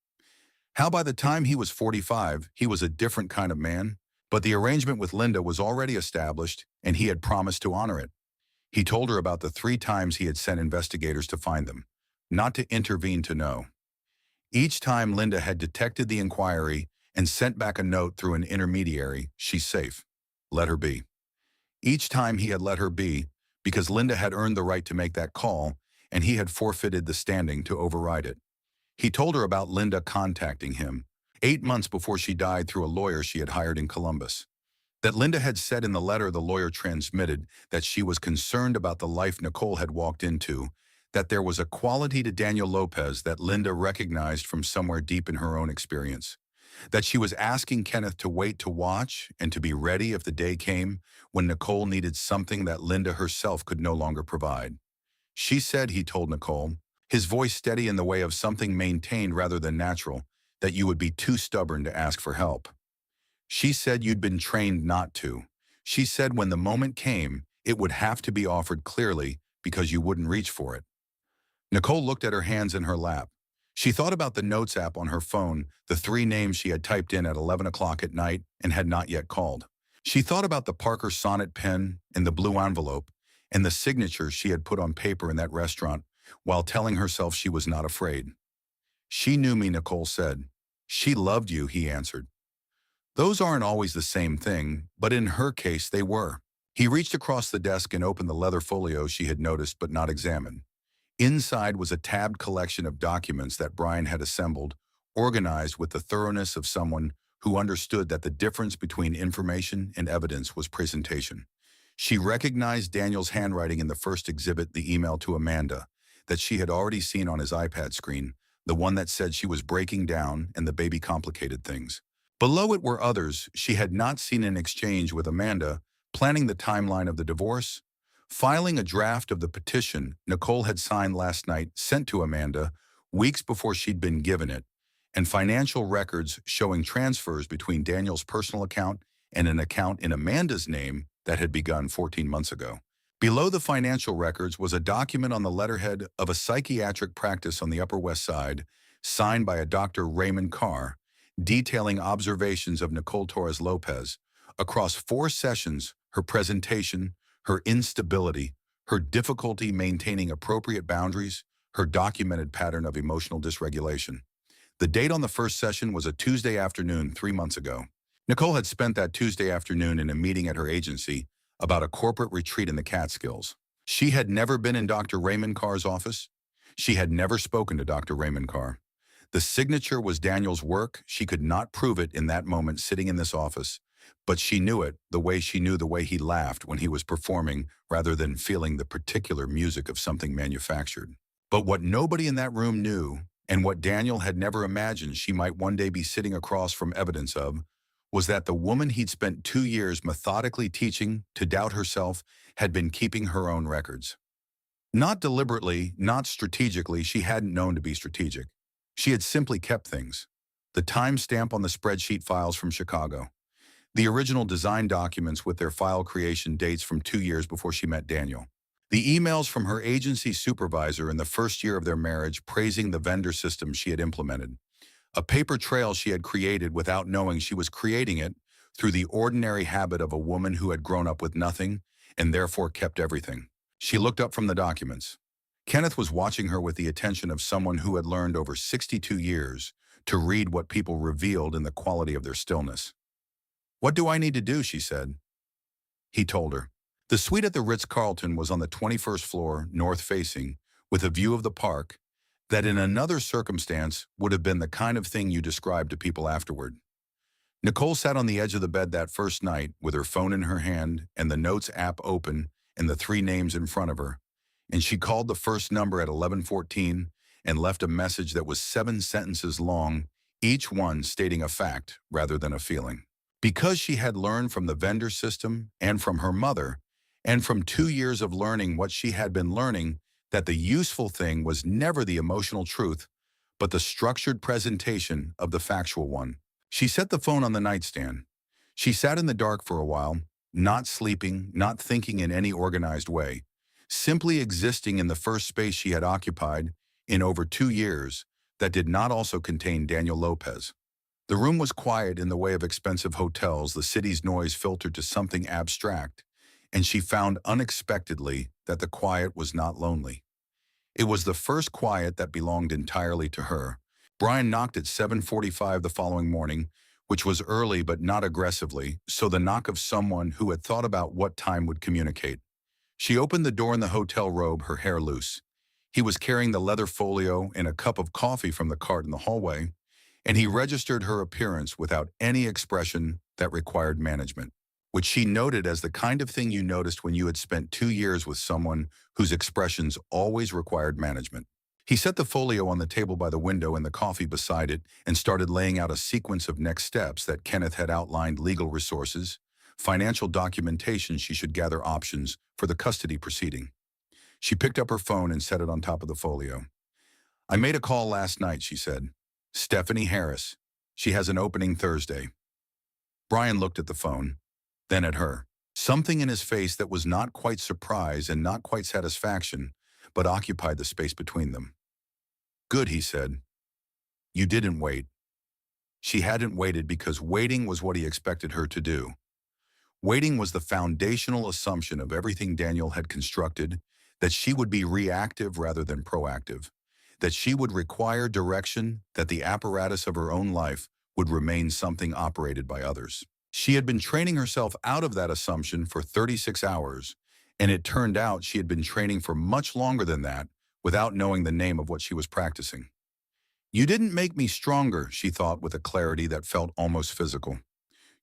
How by the time he was 45, he was a different kind of man, but the arrangement with Linda was already established and he had promised to honor it. He told her about the 3 times he had sent investigators to find them, not to intervene, to know. Each time Linda had detected the inquiry and sent back a note through an intermediary, "She's safe. Let her be." Each time he had let her be, because Linda had earned the right to make that call, and he had forfeited the standing to override it. He told her about Linda contacting him 8 months before she died through a lawyer she had hired in Columbus. That Linda had said in the letter the lawyer transmitted that she was concerned about the life Nicole had walked into, that there was a quality to Daniel Lopez that Linda recognized from somewhere deep in her own experience. That she was asking Kenneth to wait to watch and to be ready if the day came when Nicole needed something that Linda herself could no longer provide. She said, he told Nicole, his voice steady in the way of something maintained rather than natural, that you would be too stubborn to ask for help. She said you'd been trained not to. She said when the moment came, it would have to be offered clearly because you wouldn't reach for it. Nicole looked at her hands in her lap. She thought about the Notes app on her phone, the 3 names she had typed in at 11 o'clock at night and had not yet called. She thought about the Parker Sonnet pen and the blue envelope and the signature she had put on paper in that restaurant while telling herself she was not afraid. She knew me, Nicole said. She loved you, he answered. Those aren't always the same thing, but in her case they were. He reached across the desk and opened the leather folio she had noticed but not examined. Inside was a tabbed collection of documents that Brian had assembled, organized with the thoroughness of someone who understood that the difference between information and evidence was presentation. She recognized Daniel's handwriting in the first exhibit, the email to Amanda, that she had already seen on his iPad screen, the one that said she was breaking down and the baby complicated things. Below it were others she had not seen in exchange with Amanda, planning the timeline of the divorce, filing a draft of the petition Nicole had signed last night sent to Amanda weeks before she'd been given it, and financial records showing transfers between Daniel's personal account and an account in Amanda's name that had begun 14 months ago. Below the financial records was a document on the letterhead of a psychiatric practice on the Upper West Side, signed by a Dr. Raymond Carr, detailing observations of Nicole Torres Lopez across 4 sessions, her presentation, her instability, her difficulty maintaining appropriate boundaries, her documented pattern of emotional dysregulation. The date on the first session was a Tuesday afternoon 3 months ago. Nicole had spent that Tuesday afternoon in a meeting at her agency about a corporate retreat in the Catskills. She had never been in Dr. Raymond Carr's office. She had never spoken to Dr. Raymond Carr. The signature was Daniel's work. She could not prove it in that moment sitting in this office, but she knew it the way she knew the way he laughed when he was performing rather than feeling the particular music of something manufactured. But what nobody in that room knew, and what Daniel had never imagined she might one day be sitting across from evidence of, was that the woman he'd spent 2 years methodically teaching to doubt herself had been keeping her own records. Not deliberately, not strategically, she hadn't known to be strategic. She had simply kept things. The timestamp on the spreadsheet files from Chicago. The original design documents with their file creation dates from 2 years before she met Daniel. The emails from her agency supervisor in the first year of their marriage praising the vendor system she had implemented. A paper trail she had created without knowing she was creating it through the ordinary habit of a woman who had grown up with nothing and therefore kept everything. She looked up from the documents. Kenneth was watching her with the attention of someone who had learned over 62 years to read what people revealed in the quality of their stillness. "What do I need to do?" she said. He told her. The suite at the Ritz-Carlton was on the 21st floor, north-facing, with a view of the park, that in another circumstance would have been the kind of thing you described to people afterward. Nicole sat on the edge of the bed that first night with her phone in her hand and the Notes app open and the 3 names in front of her, and she called the first number at 11:14 and left a message that was 7 sentences long, each one stating a fact rather than a feeling. Because she had learned from the vendor system and from her mother, and from 2 years of learning what she had been learning, that the useful thing was never the emotional truth, but the structured presentation of the factual one. She set the phone on the nightstand. She sat in the dark for a while, not sleeping, not thinking in any organized way, simply existing in the first space she had occupied in over 2 years that did not also contain Daniel Lopez. The room was quiet in the way of expensive hotels, the city's noise filtered to something abstract, and she found unexpectedly that the quiet was not lonely. It was the first quiet that belonged entirely to her. Brian knocked at 7:45 the following morning, which was early but not aggressively, so the knock of someone who had thought about what time would communicate. She opened the door in the hotel robe, her hair loose. He was carrying the leather folio and a cup of coffee from the cart in the hallway, and he registered her appearance without any expression that required management, which she noted as the kind of thing you noticed when you had spent 2 years with someone whose expressions always required management. He set the folio on the table by the window and the coffee beside it and started laying out a sequence of next steps that Kenneth had outlined: legal resources, financial documentation she should gather, options for the custody proceeding. She picked up her phone and set it on top of the folio. "I made a call last night," she said. "Stephanie Harris. She has an opening Thursday." Brian looked at the phone, then at her. Something in his face that was not quite surprise and not quite satisfaction, but occupied the space between them. "Good," he said. "You didn't wait." She hadn't waited because waiting was what he expected her to do. Waiting was the foundational assumption of everything Daniel had constructed, that she would be reactive rather than proactive, that she would require direction, that the apparatus of her own life would remain something operated by others. She had been training herself out of that assumption for 36 hours, and it turned out she had been training for much longer than that without knowing the name of what she was practicing. "You didn't make me stronger," she thought with a clarity that felt almost physical.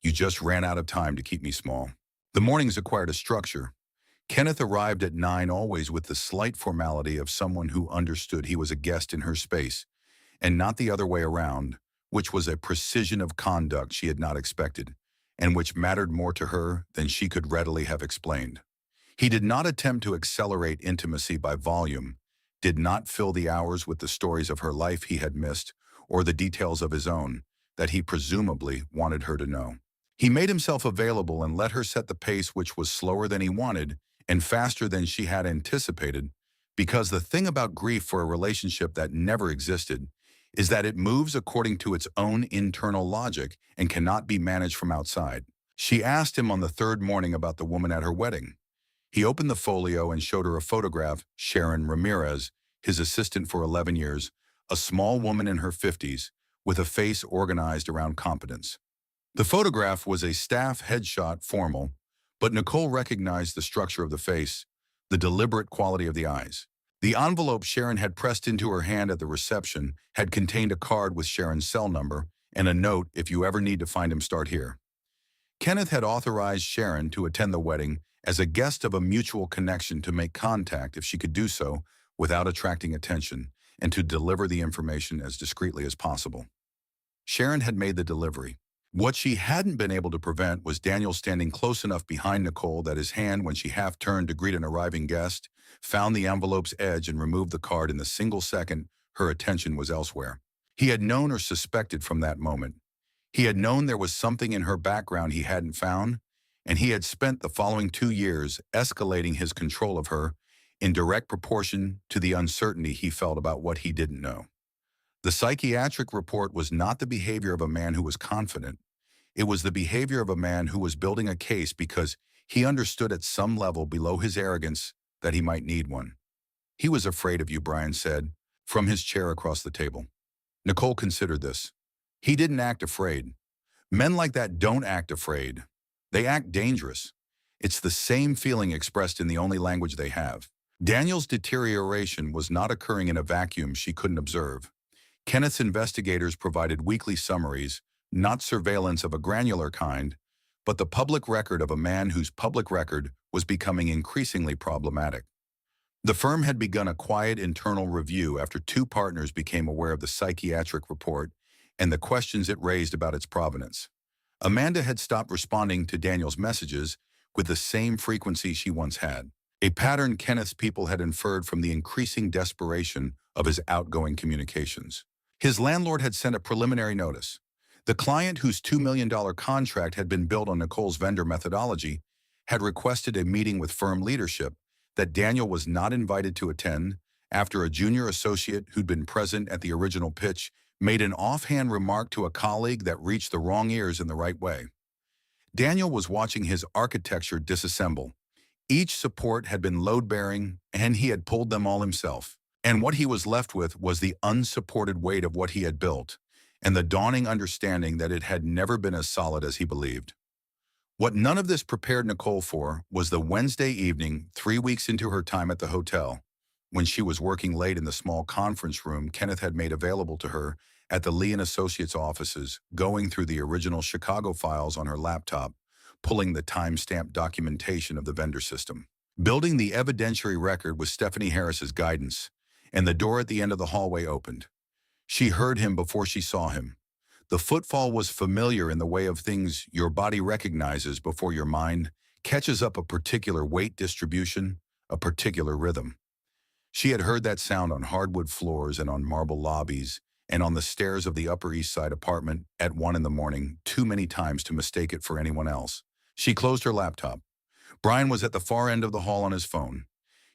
"You just ran out of time to keep me small." The mornings acquired a structure. Kenneth arrived at 9, always with the slight formality of someone who understood he was a guest in her space, and not the other way around, which was a precision of conduct she had not expected, and which mattered more to her than she could readily have explained. He did not attempt to accelerate intimacy by volume, did not fill the hours with the stories of her life he had missed, or the details of his own, that he presumably wanted her to know. He made himself available and let her set the pace, which was slower than he wanted and faster than she had anticipated, because the thing about grief for a relationship that never existed is that it moves according to its own internal logic and cannot be managed from outside. She asked him on the third morning about the woman at her wedding. He opened the folio and showed her a photograph, Sharon Ramirez, his assistant for 11 years, a small woman in her 50s, with a face organized around competence. The photograph was a staff headshot, formal, but Nicole recognized the structure of the face, the deliberate quality of the eyes. The envelope Sharon had pressed into her hand at the reception had contained a card with Sharon's cell number and a note, "If you ever need to find him, start here." Kenneth had authorized Sharon to attend the wedding as a guest of a mutual connection, to make contact if she could do so without attracting attention, and to deliver the information as discreetly as possible. Sharon had made the delivery. What she hadn't been able to prevent was Daniel standing close enough behind Nicole that his hand, when she half turned to greet an arriving guest, found the envelope's edge and removed the card in the single second her attention was elsewhere. He had known or suspected from that moment. He had known there was something in her background he hadn't found, and he had spent the following 2 years escalating his control of her in direct proportion to the uncertainty he felt about what he didn't know. The psychiatric report was not the behavior of a man who was confident. It was the behavior of a man who was building a case because he understood at some level below his arrogance that he might need one. "He was afraid of you," Brian said, from his chair across the table. Nicole considered this. He didn't act afraid. Men like that don't act afraid. They act dangerous. It's the same feeling expressed in the only language they have. Daniel's deterioration was not occurring in a vacuum she couldn't observe. Kenneth's investigators provided weekly summaries, not surveillance of a granular kind, but the public record of a man whose public record was becoming increasingly problematic. The firm had begun a quiet internal review after 2 partners became aware of the psychiatric report and the questions it raised about its provenance. Amanda had stopped responding to Daniel's messages with the same frequency she once had, a pattern Kenneth's people had inferred from the increasing desperation of his outgoing communications. His landlord had sent a preliminary notice. The client, whose $2 million contract had been built on Nicole's vendor methodology, had requested a meeting with firm leadership that Daniel was not invited to attend after a junior associate who'd been present at the original pitch made an offhand remark to a colleague that reached the wrong ears in the right way. Daniel was watching his architecture disassemble. Each support had been load-bearing, and he had pulled them all himself. And what he was left with was the unsupported weight of what he had built, and the dawning understanding that it had never been as solid as he believed. What none of this prepared Nicole for was the Wednesday evening, 3 weeks into her time at the hotel, when she was working late in the small conference room Kenneth had made available to her at the Lee & Associates offices, going through the original Chicago files on her laptop, pulling the time-stamped documentation of the vendor system. Building the evidentiary record with Stephanie Harris's guidance, and the door at the end of the hallway opened. She heard him before she saw him. The footfall was familiar in the way of things your body recognizes before your mind catches up a particular weight distribution, a particular rhythm. She had heard that sound on hardwood floors and on marble lobbies and on the stairs of the Upper East Side apartment at 1 in the morning too many times to mistake it for anyone else. She closed her laptop. Brian was at the far end of the hall on his phone.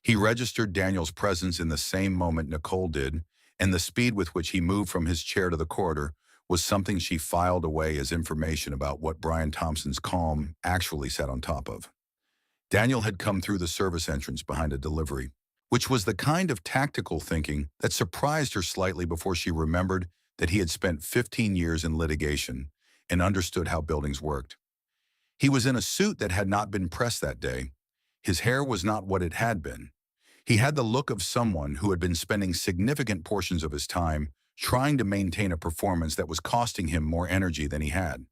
He registered Daniel's presence in the same moment Nicole did, and the speed with which he moved from his chair to the corridor was something she filed away as information about what Brian Thompson's calm actually sat on top of. Daniel had come through the service entrance behind a delivery, which was the kind of tactical thinking that surprised her slightly before she remembered that he had spent 15 years in litigation and understood how buildings worked. He was in a suit that had not been pressed that day. His hair was not what it had been. He had the look of someone who had been spending significant portions of his time trying to maintain a performance that was costing him more energy than he had.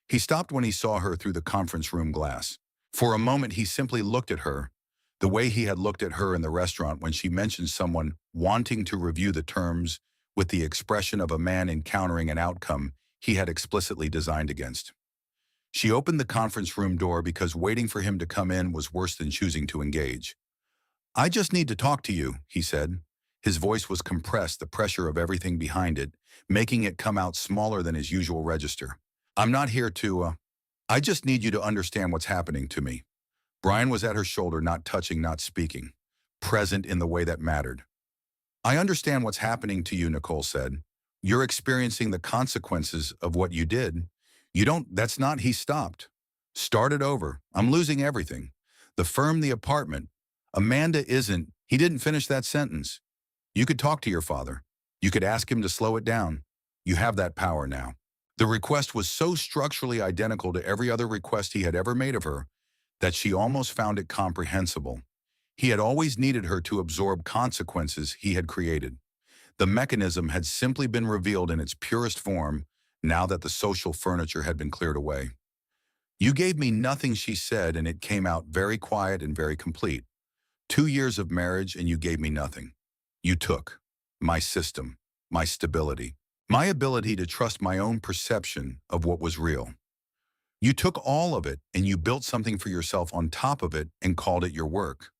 He stopped when he saw her through the conference room glass. For a moment, he simply looked at her, the way he had looked at her in the restaurant when she mentioned someone wanting to review the terms with the expression of a man encountering an outcome he had explicitly designed against. She opened the conference room door because waiting for him to come in was worse than choosing to engage. "I just need to talk to you," he said. His voice was compressed, the pressure of everything behind it, making it come out smaller than his usual register. "I'm not here to, I just need you to understand what's happening to me." Brian was at her shoulder, not touching, not speaking, present in the way that mattered. "I understand what's happening to you," Nicole said. "You're experiencing the consequences of what you did. You don't, that's not," he stopped. "Start it over. I'm losing everything. The firm, the apartment. Amanda isn't," he didn't finish that sentence. "You could talk to your father. You could ask him to slow it down. You have that power now." The request was so structurally identical to every other request he had ever made of her that she almost found it comprehensible. He had always needed her to absorb consequences he had created. The mechanism had simply been revealed in its purest form now that the social furniture had been cleared away. "You gave me nothing," she said, and it came out very quiet and very complete. 2 years of marriage and you gave me nothing. You took my system, my stability, my ability to trust my own perception of what was real. You took all of it and you built something for yourself on top of it and called it your work."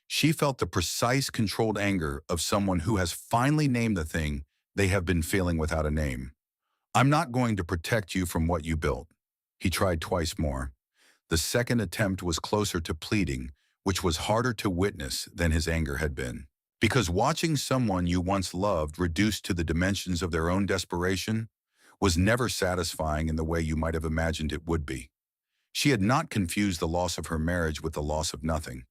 She felt the precise, controlled anger of someone who has finally named the thing they have been feeling without a name. "I'm not going to protect you from what you built." He tried twice more. The second attempt was closer to pleading, which was harder to witness than his anger had been. Because watching someone you once loved reduced to the dimensions of their own desperation was never satisfying in the way you might have imagined it would be. She had not confused the loss of her marriage with the loss of nothing.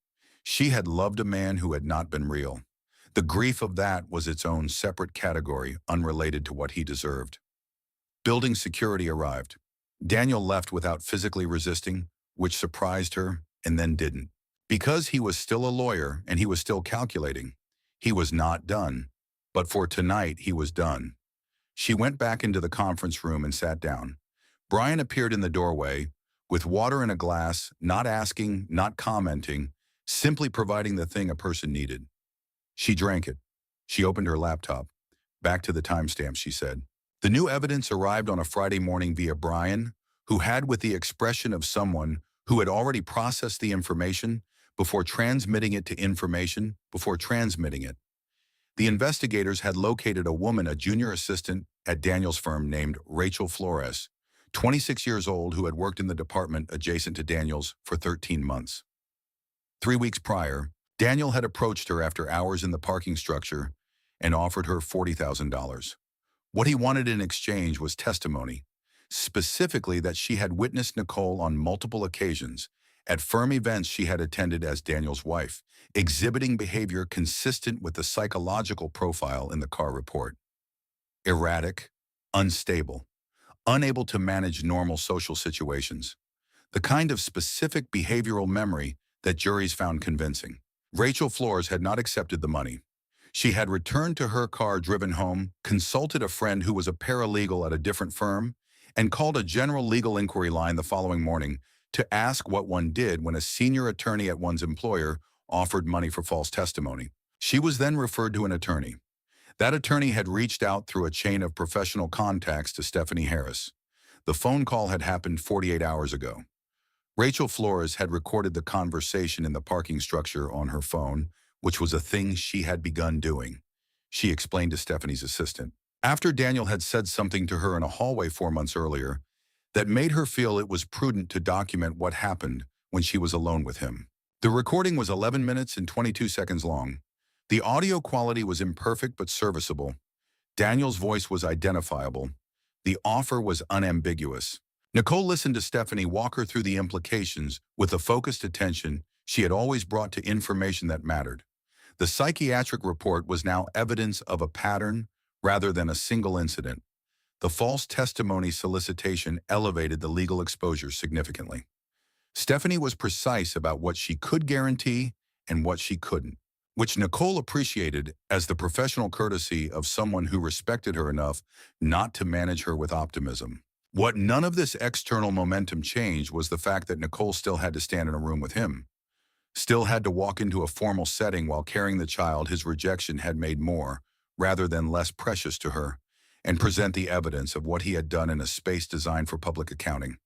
She had loved a man who had not been real. The grief of that was its own separate category, unrelated to what he deserved. Building security arrived. Daniel left without physically resisting, which surprised her, and then didn't. Because he was still a lawyer and he was still calculating. He was not done. But for tonight, he was done. She went back into the conference room and sat down. Brian appeared in the doorway, with water in a glass, not asking, not commenting, simply providing the thing a person needed. She drank it. She opened her laptop. "Back to the timestamp," she said. The new evidence arrived on a Friday morning via Brian, who had with the expression of someone who had already processed the information before transmitting it to information before transmitting it. The investigators had located a woman, a junior assistant at Daniel's firm named Rachel Flores, 26 years old, who had worked in the department adjacent to Daniel's for 13 months. 3 weeks prior, Daniel had approached her after hours in the parking structure and offered her $40,000. What he wanted in exchange was testimony, specifically that she had witnessed Nicole on multiple occasions at firm events she had attended as Daniel's wife, exhibiting behavior consistent with the psychological profile in the Carr report. Erratic, unstable, unable to manage normal social situations. The kind of specific behavioral memory that juries found convincing. Rachel Flores had not accepted the money. She had returned to her car driven home, consulted a friend who was a paralegal at a different firm, and called a general legal inquiry line the following morning to ask what one did when a senior attorney at one's employer offered money for false testimony. She was then referred to an attorney. That attorney had reached out through a chain of professional contacts to Stephanie Harris. The phone call had happened 48 hours ago. Rachel Flores had recorded the conversation in the parking structure on her phone, which was a thing she had begun doing. She explained to Stephanie's assistant. After Daniel had said something to her in a hallway 4 months earlier that made her feel it was prudent to document what happened when she was alone with him. The recording was 11 minutes and 22 seconds long. The audio quality was imperfect but serviceable. Daniel's voice was identifiable. The offer was unambiguous. Nicole listened to Stephanie walk her through the implications with the focused attention she had always brought to information that mattered. The psychiatric report was now evidence of a pattern rather than a single incident. The false testimony solicitation elevated the legal exposure significantly. Stephanie was precise about what she could guarantee and what she couldn't, which Nicole appreciated as the professional courtesy of someone who respected her enough not to manage her with optimism. What none of this external momentum changed was the fact that Nicole still had to stand in a room with him, still had to walk into a formal setting while carrying the child his rejection had made more, rather than less precious to her, and present the evidence of what he had done in a space designed for public accounting.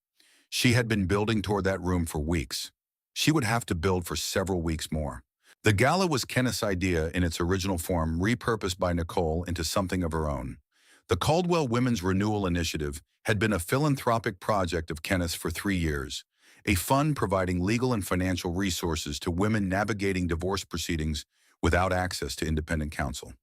She had been building toward that room for weeks. She would have to build for several weeks more. The gala was Kenneth's idea in its original form, repurposed by Nicole into something of her own. The Caldwell Women's Renewal Initiative had been a philanthropic project of Kenneth's for 3 years, a fund providing legal and financial resources to women navigating divorce proceedings without access to independent counsel.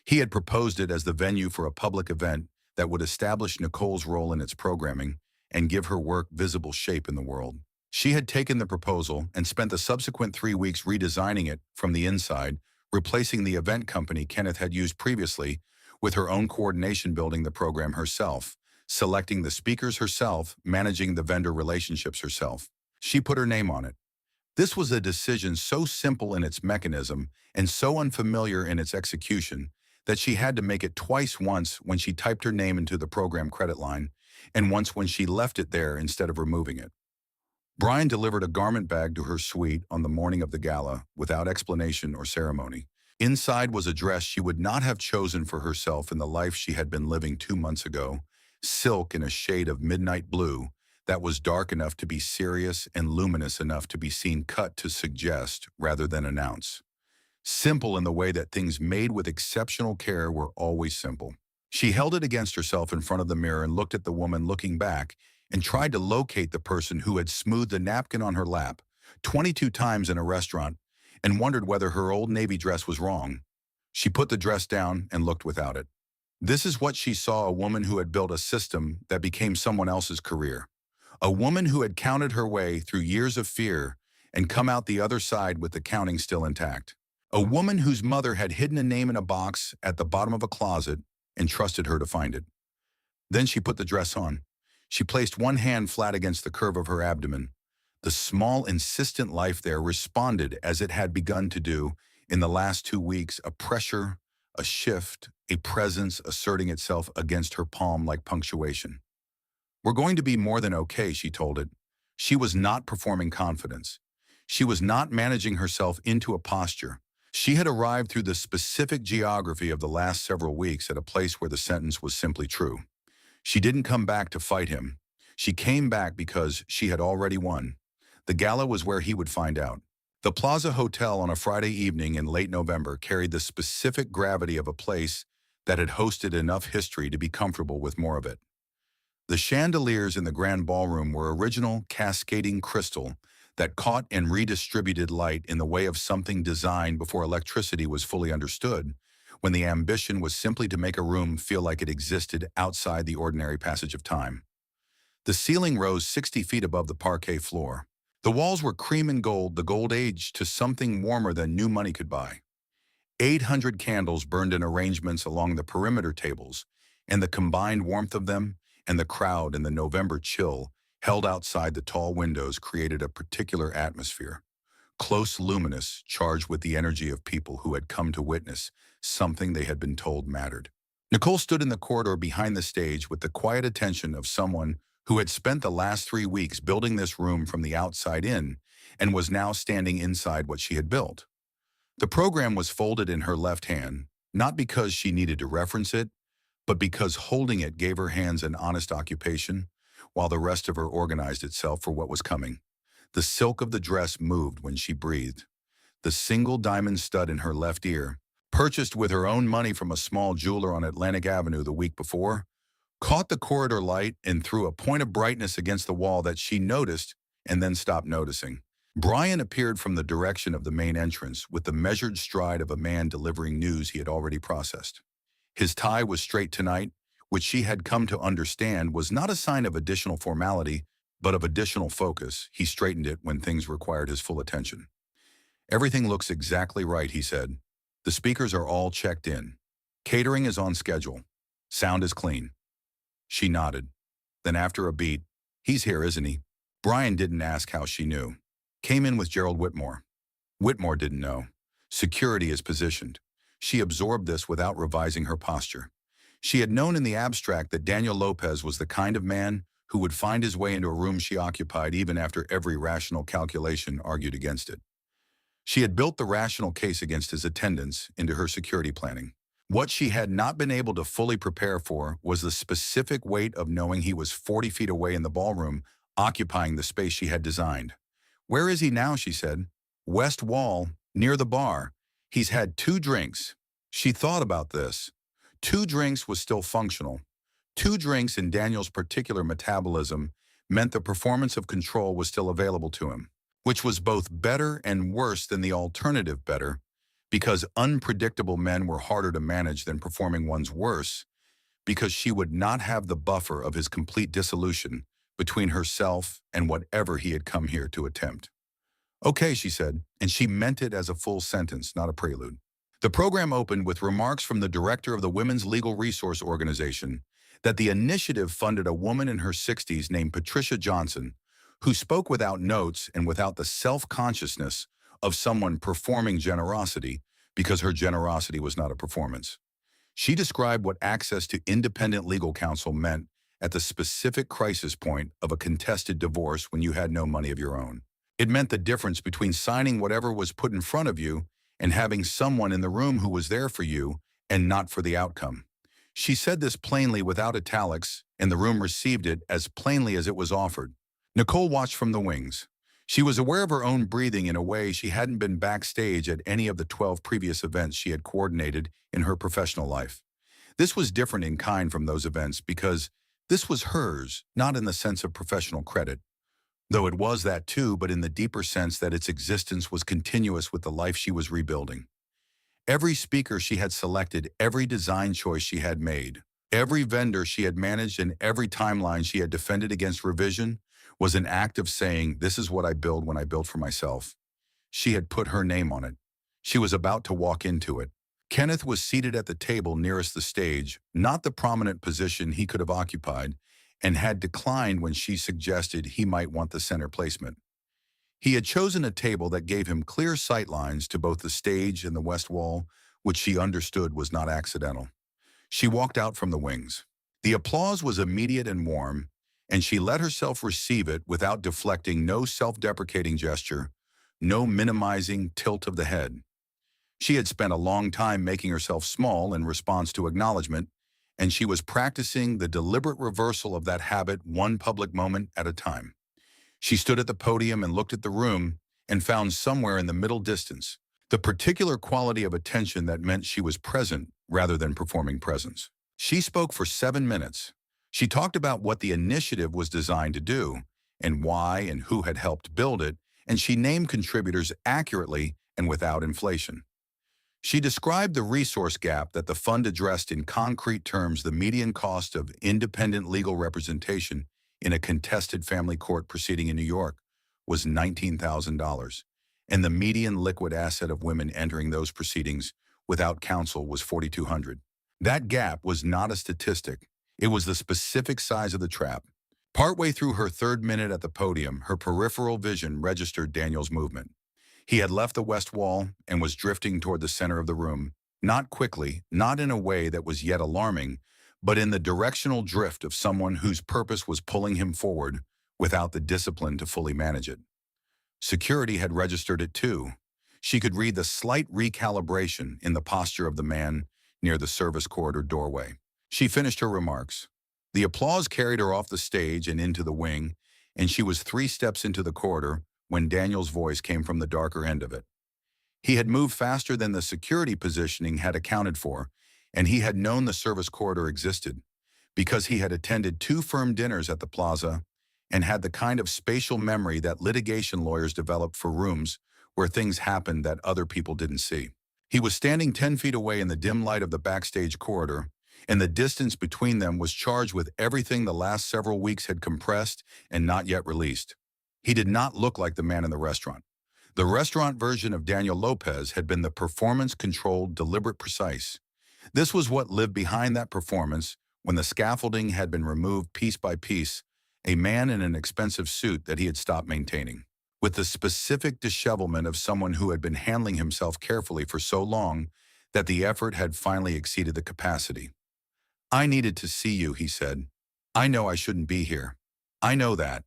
He had proposed it as the venue for a public event that would establish Nicole's role in its programming and give her work visible shape in the world. She had taken the proposal and spent the subsequent 3 weeks redesigning it from the inside, replacing the event company Kenneth had used previously with her own coordination, building the program herself, selecting the speakers herself, managing the vendor relationships herself. She put her name on it. This was a decision so simple in its mechanism and so unfamiliar in its execution that she had to make it twice, once when she typed her name into the program credit line, and once when she left it there instead of removing it. Brian delivered a garment bag to her suite on the morning of the gala without explanation or ceremony. Inside was a dress she would not have chosen for herself in the life she had been living 2 months ago, silk in a shade of midnight blue that was dark enough to be serious and luminous enough to be seen, cut to suggest rather than announce. Simple in the way that things made with exceptional care were always simple. She held it against herself in front of the mirror and looked at the woman looking back and tried to locate the person who had smoothed the napkin on her lap 22 times in a restaurant and wondered whether her old navy dress was wrong. She put the dress down and looked without it. This is what she saw: a woman who had built a system that became someone else's career. A woman who had counted her way through years of fear and come out the other side with the counting still intact. A woman whose mother had hidden a name in a box at the bottom of a closet and trusted her to find it. Then she put the dress on. She placed one hand flat against the curve of her abdomen. The small, insistent life there responded as it had begun to do in the last 2 weeks, a pressure, a shift, a presence asserting itself against her palm like punctuation. "We're going to be more than okay," she told it. She was not performing confidence. She was not managing herself into a posture. She had arrived through the specific geography of the last several weeks at a place where the sentence was simply true. She didn't come back to fight him. She came back because she had already won. The gala was where he would find out. The Plaza Hotel on a Friday evening in late November carried the specific gravity of a place that had hosted enough history to be comfortable with more of it. The chandeliers in the grand ballroom were original, cascading crystal that caught and redistributed light in the way of something designed before electricity was fully understood, when the ambition was simply to make a room feel like it existed outside the ordinary passage of time. The ceiling rose 60 feet above the parquet floor. The walls were cream and gold, the gold aged to something warmer than new money could buy. 800 candles burned in arrangements along the perimeter tables, and the combined warmth of them and the crowd and the November chill held outside the tall windows created a particular atmosphere. Close, luminous, charged with the energy of people who had come to witness something they had been told mattered. Nicole stood in the corridor behind the stage with the quiet attention of someone who had spent the last 3 weeks building this room from the outside in and was now standing inside what she had built. The program was folded in her left hand, not because she needed to reference it, but because holding it gave her hands an honest occupation, while the rest of her organized itself for what was coming. The silk of the dress moved when she breathed. The single diamond stud in her left ear, purchased with her own money from a small jeweler on Atlantic Avenue the week before, caught the corridor light and threw a point of brightness against the wall that she noticed and then stopped noticing. Brian appeared from the direction of the main entrance with the measured stride of a man delivering news he had already processed. His tie was straight tonight, which she had come to understand was not a sign of additional formality, but of additional focus. He straightened it when things required his full attention. "Everything looks exactly right," he said. "The speakers are all checked in. Catering is on schedule. Sound is clean." She nodded. Then after a beat, "He's here, isn't he?" Brian didn't ask how she knew. "Came in with Gerald Whitmore." Whitmore didn't know. Security is positioned. She absorbed this without revising her posture. She had known in the abstract that Daniel Lopez was the kind of man who would find his way into a room she occupied even after every rational calculation argued against it. She had built the rational case against his attendance into her security planning. What she had not been able to fully prepare for was the specific weight of knowing he was 40 feet away in the ballroom, occupying the space she had designed. "Where is he now?" she said. "West wall, near the bar. He's had 2 drinks." She thought about this. 2 drinks was still functional. 2 drinks in Daniel's particular metabolism meant the performance of control was still available to him, which was both better and worse than the alternative better, because unpredictable men were harder to manage than performing ones worse, because she would not have the buffer of his complete dissolution between herself and whatever he had come here to attempt. "Okay," she said, and she meant it as a full sentence, not a prelude. The program opened with remarks from the director of the Women's Legal Resource Organization that the initiative funded a woman in her 60s named Patricia Johnson, who spoke without notes and without the self-consciousness of someone performing generosity because her generosity was not a performance. She described what access to independent legal counsel meant at the specific crisis point of a contested divorce when you had no money of your own. It meant the difference between signing whatever was put in front of you and having someone in the room who was there for you and not for the outcome. She said this plainly without italics, and the room received it as plainly as it was offered. Nicole watched from the wings. She was aware of her own breathing in a way she hadn't been backstage at any of the 12 previous events she had coordinated in her professional life. This was different in kind from those events because this was hers, not in the sense of professional credit, though it was that too, but in the deeper sense that its existence was continuous with the life she was rebuilding. Every speaker she had selected, every design choice she had made, every vendor she had managed, and every timeline she had defended against revision was an act of saying, "This is what I build when I build for myself." She had put her name on it. She was about to walk into it. Kenneth was seated at the table nearest the stage, not the prominent position he could have occupied, and had declined when she suggested he might want the center placement. He had chosen a table that gave him clear sight lines to both the stage and the west wall, which she understood was not accidental. She walked out from the wings. The applause was immediate and warm, and she let herself receive it without deflecting, no self-deprecating gesture, no minimizing tilt of the head. She had spent a long time making herself small in response to acknowledgement, and she was practicing the deliberate reversal of that habit one public moment at a time. She stood at the podium and looked at the room and found somewhere in the middle distance the particular quality of attention that meant she was present rather than performing presence. She spoke for 7 minutes. She talked about what the initiative was designed to do and why and who had helped build it, and she named contributors accurately and without inflation. She described the resource gap that the fund addressed in concrete terms. The median cost of independent legal representation in a contested family court proceeding in New York was $19,000, and the median liquid asset of women entering those proceedings without counsel was $4,200. That gap was not a statistic. It was the specific size of the trap. Partway through her 3rd minute at the podium, her peripheral vision registered Daniel's movement. He had left the west wall and was drifting toward the center of the room, not quickly, not in a way that was yet alarming, but in the directional drift of someone whose purpose was pulling him forward without the discipline to fully manage it. Security had registered it too. She could read the slight recalibration in the posture of the man near the service corridor doorway. She finished her remarks. The applause carried her off the stage and into the wing, and she was 3 steps into the corridor when Daniel's voice came from the darker end of it. He had moved faster than the security positioning had accounted for, and he had known the service corridor existed because he had attended 2 firm dinners at the plaza and had the kind of spatial memory that litigation lawyers develop for rooms where things happened that other people didn't see. He was standing 10 feet away in the dim light of the backstage corridor, and the distance between them was charged with everything the last several weeks had compressed and not yet released. He did not look like the man in the restaurant. The restaurant version of Daniel Lopez had been the performance-controlled, deliberate, precise. This was what lived behind that performance when the scaffolding had been removed piece by piece, a man in an expensive suit that he had stopped maintaining, with the specific dishevelment of someone who had been handling himself carefully for so long that the effort had finally exceeded the capacity. I needed to see you, he said. I know I shouldn't be here. I know that.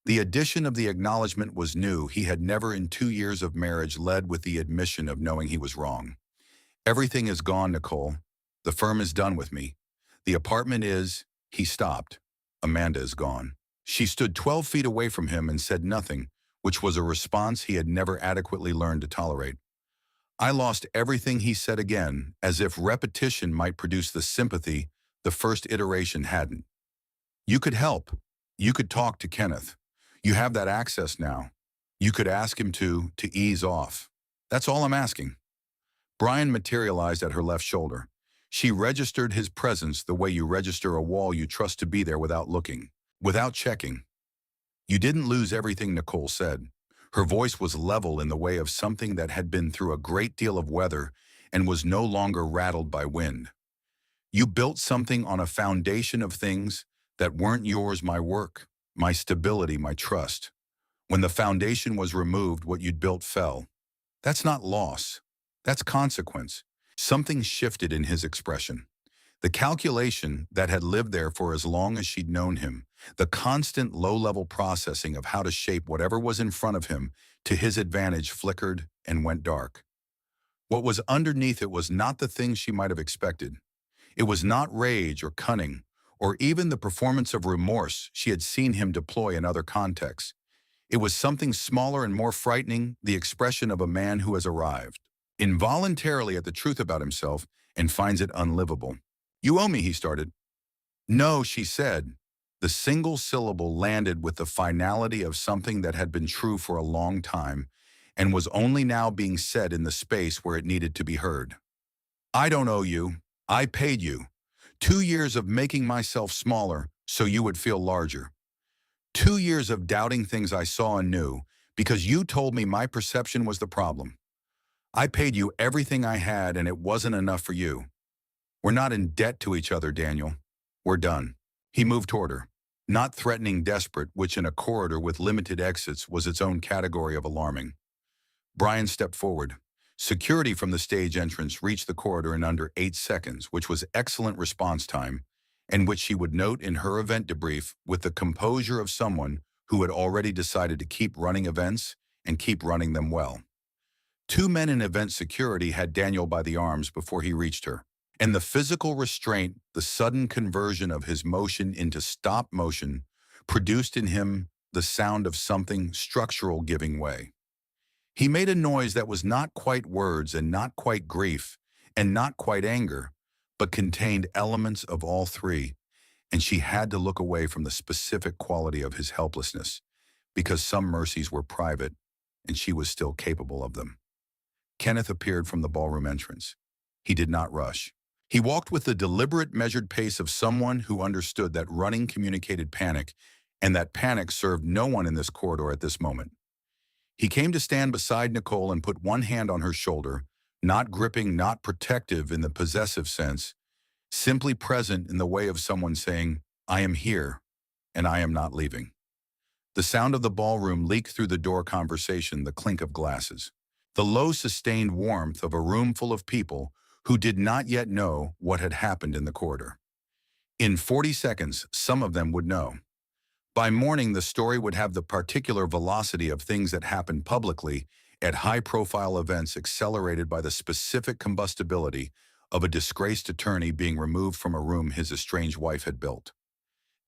The addition of the acknowledgement was new. He had never in 2 years of marriage led with the admission of knowing he was wrong. Everything is gone, Nicole. The firm is done with me. The apartment is, he stopped. Amanda is gone. She stood 12 feet away from him and said nothing, which was a response he had never adequately learned to tolerate. I lost everything, he said again, as if repetition might produce the sympathy the first iteration hadn't. You could help. You could talk to Kenneth. You have that access now. You could ask him to ease off. That's all I'm asking. Brian materialized at her left shoulder. She registered his presence the way you register a wall you trust to be there without looking, without checking. You didn't lose everything, Nicole said. Her voice was level in the way of something that had been through a great deal of weather and was no longer rattled by wind. You built something on a foundation of things that weren't yours, my work, my stability, my trust. When the foundation was removed, what you'd built fell. That's not loss. That's consequence. Something shifted in his expression. The calculation that had lived there for as long as she'd known him, the constant low-level processing of how to shape whatever was in front of him to his advantage flickered and went dark. What was underneath it was not the thing she might have expected. It was not rage or cunning, or even the performance of remorse she had seen him deploy in other contexts. It was something smaller and more frightening, the expression of a man who has arrived involuntarily at the truth about himself and finds it unlivable. You owe me, he started. No, she said. The single syllable landed with the finality of something that had been true for a long time and was only now being said in the space where it needed to be heard. I don't owe you. I paid you. 2 years of making myself smaller so you would feel larger. 2 years of doubting things I saw and knew because you told me my perception was the problem. I paid you everything I had and it wasn't enough for you. We're not in debt to each other, Daniel. We're done. He moved toward her, not threatening, desperate, which in a corridor with limited exits was its own category of alarming. Brian stepped forward. Security from the stage entrance reached the corridor in under 8 seconds, which was excellent response time, and which she would note in her event debrief with the composure of someone who had already decided to keep running events and keep running them well. 2 men in event security had Daniel by the arms before he reached her, and the physical restraint, the sudden conversion of his motion into stop motion, produced in him the sound of something structural giving way. He made a noise that was not quite words and not quite grief and not quite anger, but contained elements of all three, and she had to look away from the specific quality of his helplessness, because some mercies were private, and she was still capable of them. Kenneth appeared from the ballroom entrance. He did not rush. He walked with the deliberate, measured pace of someone who understood that running communicated panic, and that panic served no one in this corridor at this moment. He came to stand beside Nicole and put one hand on her shoulder, not gripping, not protective in the possessive sense, simply present in the way of someone saying, I am here, and I am not leaving. The sound of the ballroom leaked through the door conversation, the clink of glasses, the low sustained warmth of a room full of people who did not yet know what had happened in the corridor. In 40 seconds, some of them would know. By morning, the story would have the particular velocity of things that happened publicly at high-profile events, accelerated by the specific combustibility of a disgraced attorney being removed from a room his estranged wife had built.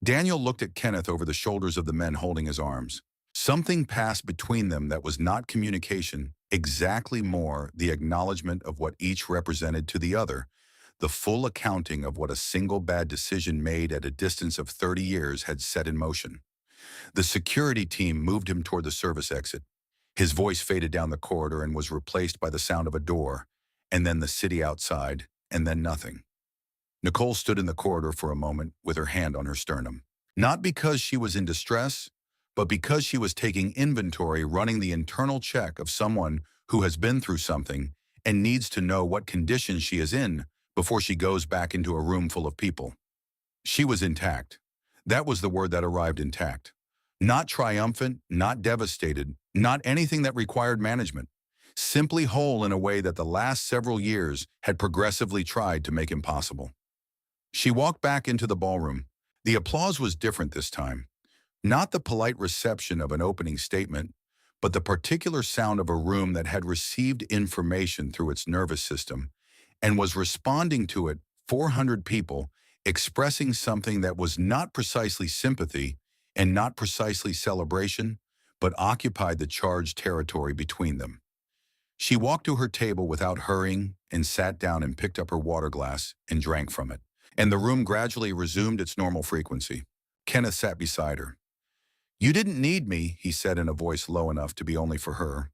Daniel looked at Kenneth over the shoulders of the men holding his arms. Something passed between them that was not communication, exactly more the acknowledgement of what each represented to the other, the full accounting of what a single bad decision made at a distance of 30 years had set in motion. The security team moved him toward the service exit. His voice faded down the corridor and was replaced by the sound of a door, and then the city outside, and then nothing. Nicole stood in the corridor for a moment with her hand on her sternum. Not because she was in distress, but because she was taking inventory, running the internal check of someone who has been through something and needs to know what condition she is in before she goes back into a room full of people. She was intact. That was the word that arrived, intact. Not triumphant, not devastated, not anything that required management. Simply whole in a way that the last several years had progressively tried to make impossible. She walked back into the ballroom. The applause was different this time. Not the polite reception of an opening statement, but the particular sound of a room that had received information through its nervous system and was responding to it, 400 people, expressing something that was not precisely sympathy and not precisely celebration, but occupied the charged territory between them. She walked to her table without hurrying and sat down and picked up her water glass and drank from it. And the room gradually resumed its normal frequency. Kenneth sat beside her. "You didn't need me," he said in a voice low enough to be only for her.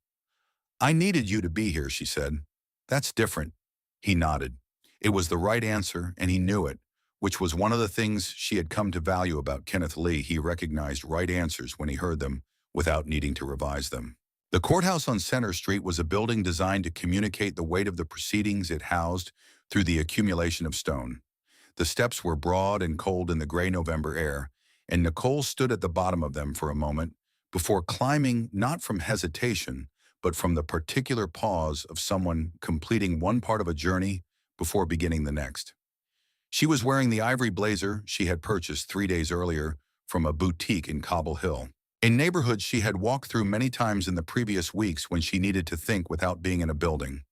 "I needed you to be here," she said. "That's different." He nodded. It was the right answer, and he knew it, which was one of the things she had come to value about Kenneth Lee. He recognized right answers when he heard them without needing to revise them. The courthouse on Center Street was a building designed to communicate the weight of the proceedings it housed through the accumulation of stone. The steps were broad and cold in the gray November air, and Nicole stood at the bottom of them for a moment before climbing not from hesitation, but from the particular pause of someone completing one part of a journey before beginning the next. She was wearing the ivory blazer she had purchased 3 days earlier from a boutique in Cobble Hill, a neighborhood she had walked through many times in the previous weeks when she needed to think without being in a building.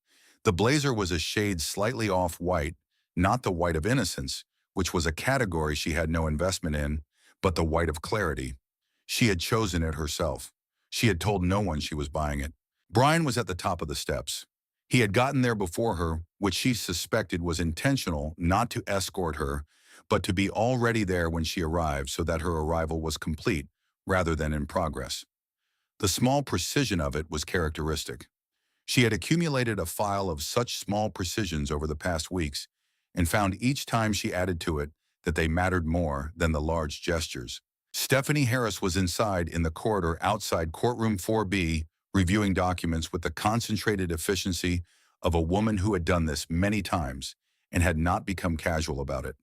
The blazer was a shade slightly off-white, not the white of innocence, which was a category she had no investment in, but the white of clarity. She had chosen it herself. She had told no one she was buying it. Brian was at the top of the steps. He had gotten there before her, which she suspected was intentional, not to escort her, but to be already there when she arrived so that her arrival was complete, rather than in progress. The small precision of it was characteristic. She had accumulated a file of such small precisions over the past weeks, and found each time she added to it that they mattered more than the large gestures. Stephanie Harris was inside in the corridor outside courtroom 4B, reviewing documents with the concentrated efficiency of a woman who had done this many times and had not become casual about it.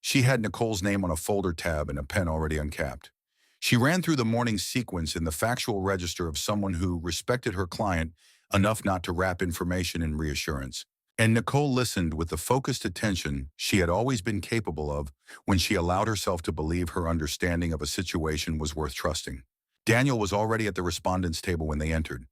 She had Nicole's name on a folder tab and a pen already uncapped. She ran through the morning sequence in the factual register of someone who respected her client enough not to wrap information in reassurance. And Nicole listened with the focused attention she had always been capable of when she allowed herself to believe her understanding of a situation was worth trusting. Daniel was already at the respondents' table when they entered.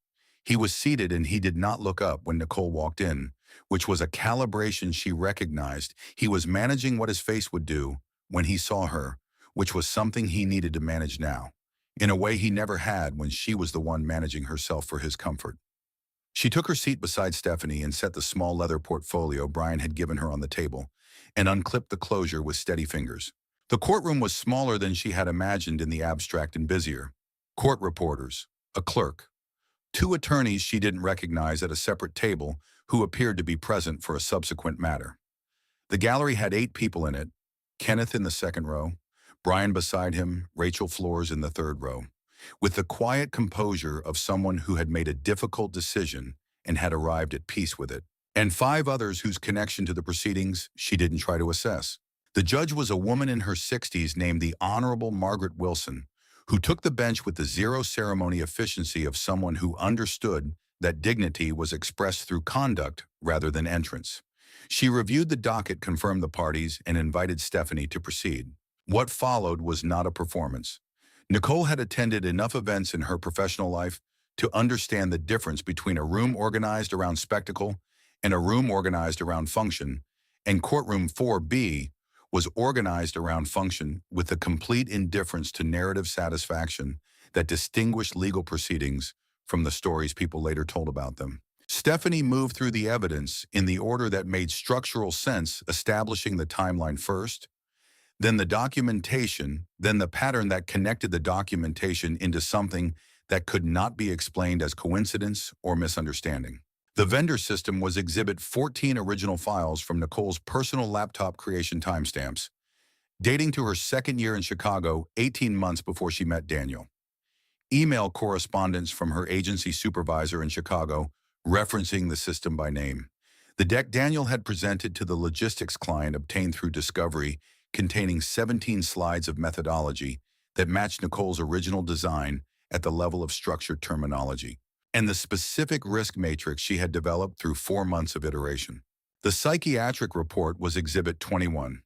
He was seated and he did not look up when Nicole walked in, which was a calibration she recognized. He was managing what his face would do when he saw her, which was something he needed to manage now, in a way he never had when she was the one managing herself for his comfort. She took her seat beside Stephanie and set the small leather portfolio Brian had given her on the table, and unclipped the closure with steady fingers. The courtroom was smaller than she had imagined in the abstract and busier. Court reporters, a clerk, 2 attorneys she didn't recognize at a separate table who appeared to be present for a subsequent matter. The gallery had 8 people in it, Kenneth in the second row, Brian beside him, Rachel Flores in the third row, with the quiet composure of someone who had made a difficult decision and had arrived at peace with it, and 5 others whose connection to the proceedings she didn't try to assess. The judge was a woman in her 60s named the Honorable Margaret Wilson, who took the bench with the zero-ceremony efficiency of someone who understood that dignity was expressed through conduct rather than entrance. She reviewed the docket, confirmed the parties, and invited Stephanie to proceed. What followed was not a performance. Nicole had attended enough events in her professional life to understand the difference between a room organized around spectacle and a room organized around function, and courtroom 4B was organized around function with the complete indifference to narrative satisfaction that distinguished legal proceedings from the stories people later told about them. Stephanie moved through the evidence in the order that made structural sense, establishing the timeline first, then the documentation, then the pattern that connected the documentation into something that could not be explained as coincidence or misunderstanding. The vendor system was Exhibit 14, original files from Nicole's personal laptop creation timestamps, dating to her second year in Chicago, 18 months before she met Daniel. Email correspondence from her agency supervisor in Chicago, referencing the system by name. The deck Daniel had presented to the logistics client obtained through discovery, containing 17 slides of methodology that matched Nicole's original design at the level of structured terminology, and the specific risk matrix she had developed through 4 months of iteration. The psychiatric report was Exhibit 21,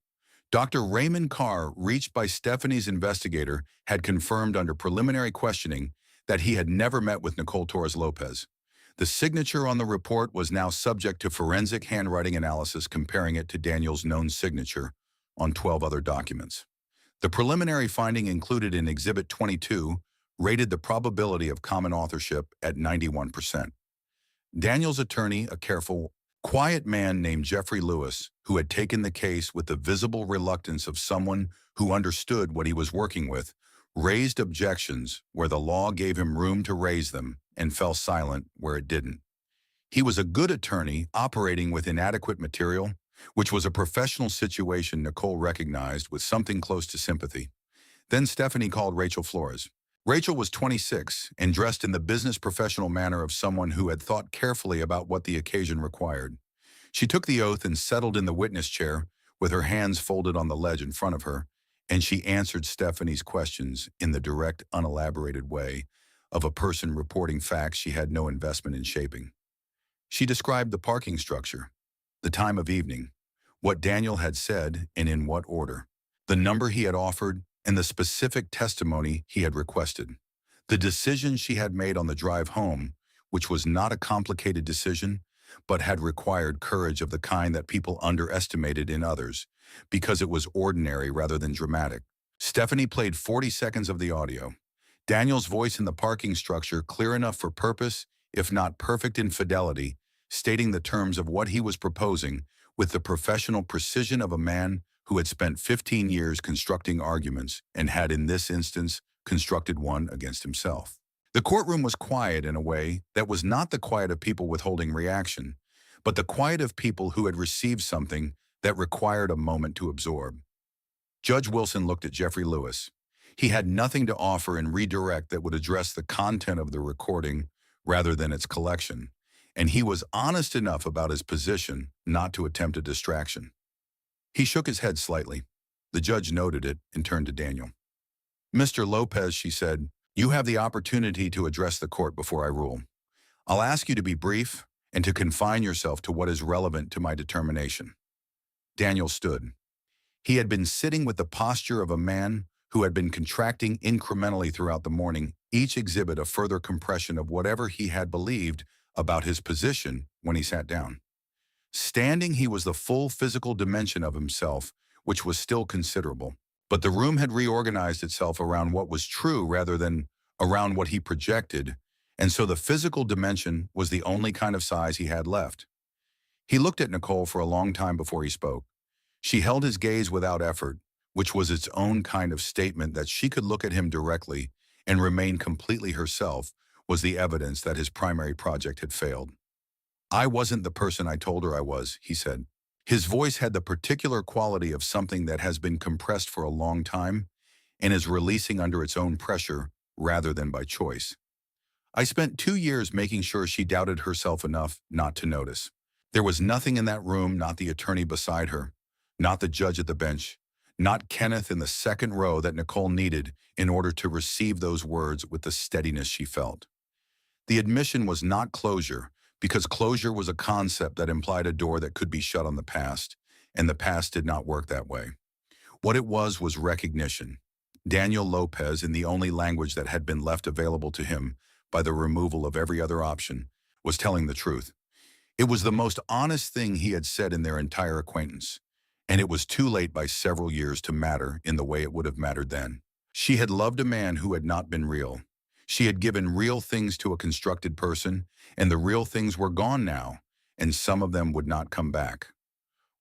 Dr. Raymond Carr, reached by Stephanie's investigator, had confirmed under preliminary questioning that he had never met with Nicole Torres Lopez. The signature on the report was now subject to forensic handwriting analysis comparing it to Daniel's known signature on 12 other documents. The preliminary finding included in Exhibit 22 rated the probability of common authorship at 91%. Daniel's attorney, a careful, quiet man named Jeffrey Lewis, who had taken the case with the visible reluctance of someone who understood what he was working with, raised objections where the law gave him room to raise them and fell silent where it didn't. He was a good attorney operating with inadequate material, which was a professional situation Nicole recognized with something close to sympathy. Then Stephanie called Rachel Flores. Rachel was 26 and dressed in the business professional manner of someone who had thought carefully about what the occasion required. She took the oath and settled in the witness chair with her hands folded on the ledge in front of her, and she answered Stephanie's questions in the direct, unelaborated way of a person reporting facts she had no investment in shaping. She described the parking structure, the time of evening, what Daniel had said and in what order, the number he had offered, and the specific testimony he had requested. The decision she had made on the drive home, which was not a complicated decision, but had required courage of the kind that people underestimated in others, because it was ordinary rather than dramatic. Stephanie played 40 seconds of the audio. Daniel's voice in the parking structure, clear enough for purpose, if not perfect in fidelity, stating the terms of what he was proposing with the professional precision of a man who had spent 15 years constructing arguments and had in this instance constructed one against himself. The courtroom was quiet in a way that was not the quiet of people withholding reaction, but the quiet of people who had received something that required a moment to absorb. Judge Wilson looked at Jeffrey Lewis. He had nothing to offer in redirect that would address the content of the recording rather than its collection, and he was honest enough about his position not to attempt a distraction. He shook his head slightly. The judge noted it and turned to Daniel. "Mr. Lopez," she said, "you have the opportunity to address the court before I rule. I'll ask you to be brief and to confine yourself to what is relevant to my determination." Daniel stood. He had been sitting with the posture of a man who had been contracting incrementally throughout the morning, each exhibit a further compression of whatever he had believed about his position when he sat down. Standing, he was the full physical dimension of himself, which was still considerable. But the room had reorganized itself around what was true rather than around what he projected, and so the physical dimension was the only kind of size he had left. He looked at Nicole for a long time before he spoke. She held his gaze without effort, which was its own kind of statement that she could look at him directly and remain completely herself was the evidence that his primary project had failed. "I wasn't the person I told her I was," he said. His voice had the particular quality of something that has been compressed for a long time and is releasing under its own pressure rather than by choice. "I spent 2 years making sure she doubted herself enough not to notice. There was nothing in that room, not the attorney beside her, not the judge at the bench, not Kenneth in the second row that Nicole needed in order to receive those words with the steadiness she felt. The admission was not closure, because closure was a concept that implied a door that could be shut on the past, and the past did not work that way. What it was recognition. Daniel Lopez, in the only language that had been left available to him by the removal of every other option, was telling the truth. It was the most honest thing he had said in their entire acquaintance, and it was too late by several years to matter in the way it would have mattered then. She had loved a man who had not been real. She had given real things to a constructed person, and the real things were gone now, and some of them would not come back.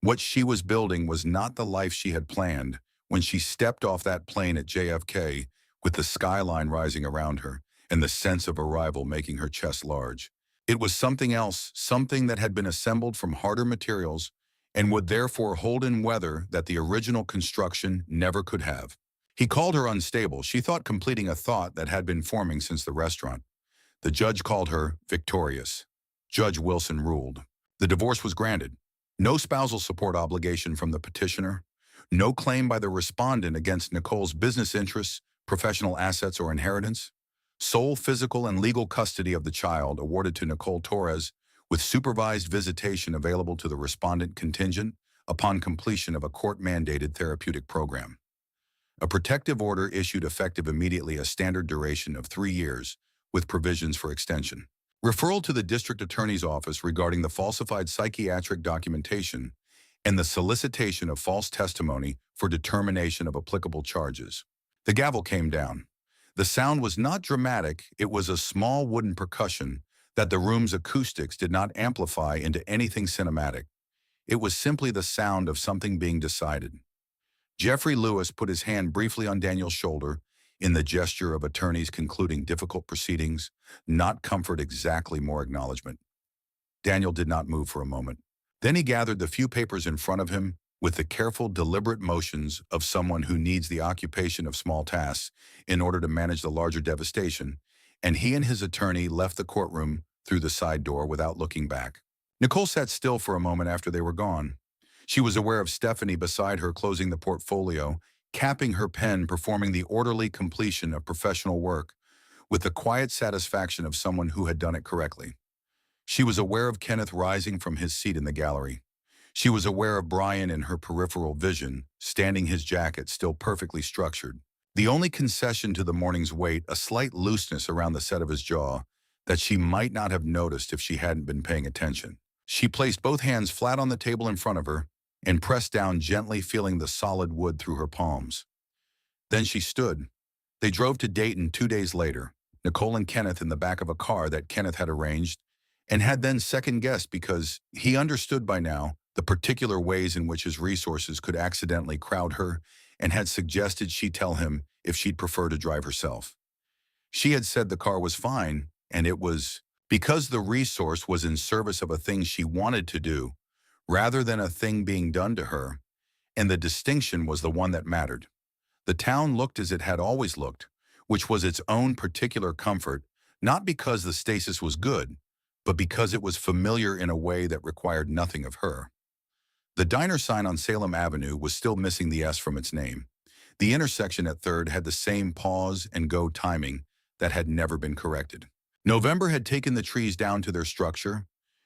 What she was building was not the life she had planned when she stepped off that plane at JFK with the skyline rising around her and the sense of arrival making her chest large. It was something else, something that had been assembled from harder materials and would therefore hold in weather that the original construction never could have. He called her unstable. She thought completing a thought that had been forming since the restaurant. The judge called her victorious. Judge Wilson ruled. The divorce was granted. No spousal support obligation from the petitioner. No claim by the respondent against Nicole's business interests, professional assets, or inheritance. Sole physical and legal custody of the child awarded to Nicole Torres, with supervised visitation available to the respondent contingent upon completion of a court-mandated therapeutic program. A protective order issued effective immediately, a standard duration of 3 years, with provisions for extension. Referral to the district attorney's office regarding the falsified psychiatric documentation and the solicitation of false testimony for determination of applicable charges. The gavel came down. The sound was not dramatic, it was a small wooden percussion that the room's acoustics did not amplify into anything cinematic. It was simply the sound of something being decided. Jeffrey Lewis put his hand briefly on Daniel's shoulder in the gesture of attorneys concluding difficult proceedings, not comfort exactly, more acknowledgement. Daniel did not move for a moment. Then he gathered the few papers in front of him with the careful, deliberate motions of someone who needs the occupation of small tasks in order to manage the larger devastation, and he and his attorney left the courtroom through the side door without looking back. Nicole sat still for a moment after they were gone. She was aware of Stephanie beside her closing the portfolio, capping her pen, performing the orderly completion of professional work with the quiet satisfaction of someone who had done it correctly. She was aware of Kenneth rising from his seat in the gallery. She was aware of Brian in her peripheral vision, standing his jacket still perfectly structured. The only concession to the morning's weight, a slight looseness around the set of his jaw, that she might not have noticed if she hadn't been paying attention. She placed both hands flat on the table in front of her and pressed down gently, feeling the solid wood through her palms. Then she stood. They drove to Dayton 2 days later, Nicole and Kenneth in the back of a car that Kenneth had arranged and had then second-guessed because he understood by now the particular ways in which his resources could accidentally crowd her, and had suggested she tell him if she'd prefer to drive herself. She had said the car was fine, and it was because the resource was in service of a thing she wanted to do, rather than a thing being done to her, and the distinction was the one that mattered. The town looked as it had always looked, which was its own particular comfort, not because the stasis was good, but because it was familiar in a way that required nothing of her. The diner sign on Salem Avenue was still missing the S from its name. The intersection at 3rd had the same pause and go timing that had never been corrected. November had taken the trees down to their structure,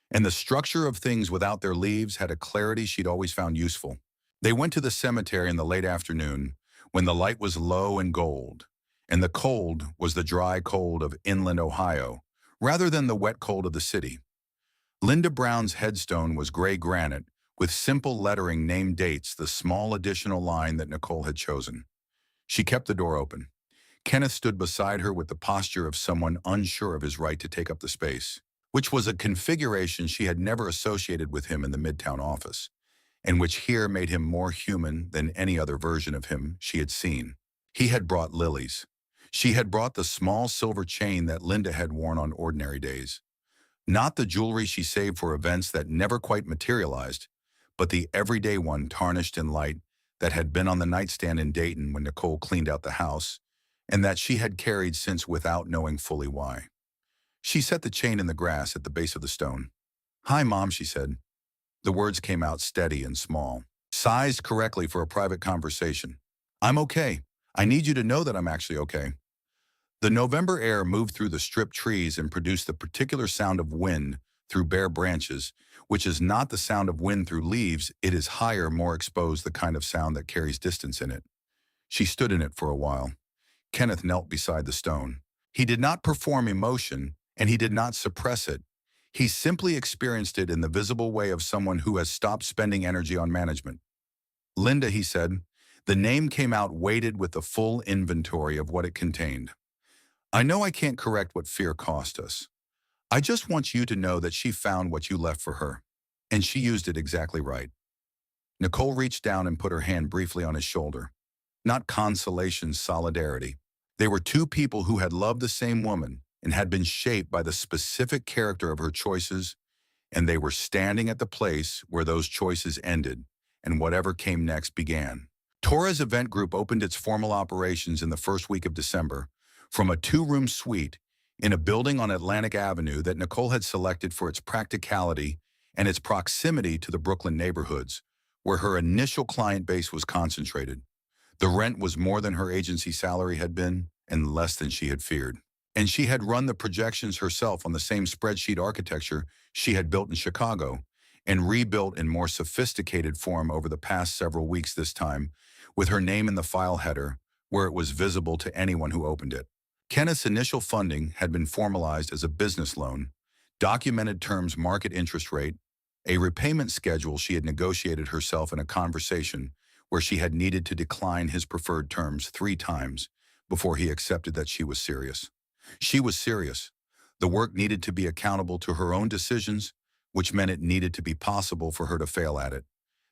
and the structure of things without their leaves had a clarity she'd always found useful. They went to the cemetery in the late afternoon, when the light was low and gold, and the cold was the dry cold of inland Ohio, rather than the wet cold of the city. Linda Brown's headstone was gray granite, with simple lettering named dates, the small additional line that Nicole had chosen. She kept the door open. Kenneth stood beside her with the posture of someone unsure of his right to take up the space, which was a configuration she had never associated with him in the Midtown office, and which here made him more human than any other version of him she had seen. He had brought lilies. She had brought the small silver chain that Linda had worn on ordinary days. Not the jewelry she saved for events that never quite materialized, but the everyday one tarnished in light that had been on the nightstand in Dayton when Nicole cleaned out the house, and that she had carried since without knowing fully why. She set the chain in the grass at the base of the stone. "Hi, Mom," she said. The words came out steady and small, sized correctly for a private conversation. "I'm okay. I need you to know that I'm actually okay." The November air moved through the stripped trees and produced the particular sound of wind through bare branches, which is not the sound of wind through leaves. It is higher, more exposed, the kind of sound that carries distance in it. She stood in it for a while. Kenneth knelt beside the stone. He did not perform emotion, and he did not suppress it. He simply experienced it in the visible way of someone who has stopped spending energy on management. "Linda," he said. The name came out weighted with the full inventory of what it contained. "I know I can't correct what fear cost us. I just want you to know that she found what you left for her, and she used it exactly right." Nicole reached down and put her hand briefly on his shoulder. Not consolation, solidarity. They were two people who had loved the same woman and had been shaped by the specific character of her choices, and they were standing at the place where those choices ended and whatever came next began. Torres Event Group opened its formal operations in the first week of December from a 2-room suite in a building on Atlantic Avenue that Nicole had selected for its practicality and its proximity to the Brooklyn neighborhoods, where her initial client base was concentrated. The rent was more than her agency salary had been, and less than she had feared. And she had run the projections herself on the same spreadsheet architecture she had built in Chicago, and rebuilt in more sophisticated form over the past several weeks this time, with her name in the file header, where it was visible to anyone who opened it. Kenneth's initial funding had been formalized as a business loan, documented terms market interest rate, a repayment schedule she had negotiated herself in a conversation where she had needed to decline his preferred terms 3 times before he accepted that she was serious. She was serious. The work needed to be accountable to her own decisions, which meant it needed to be possible for her to fail at it,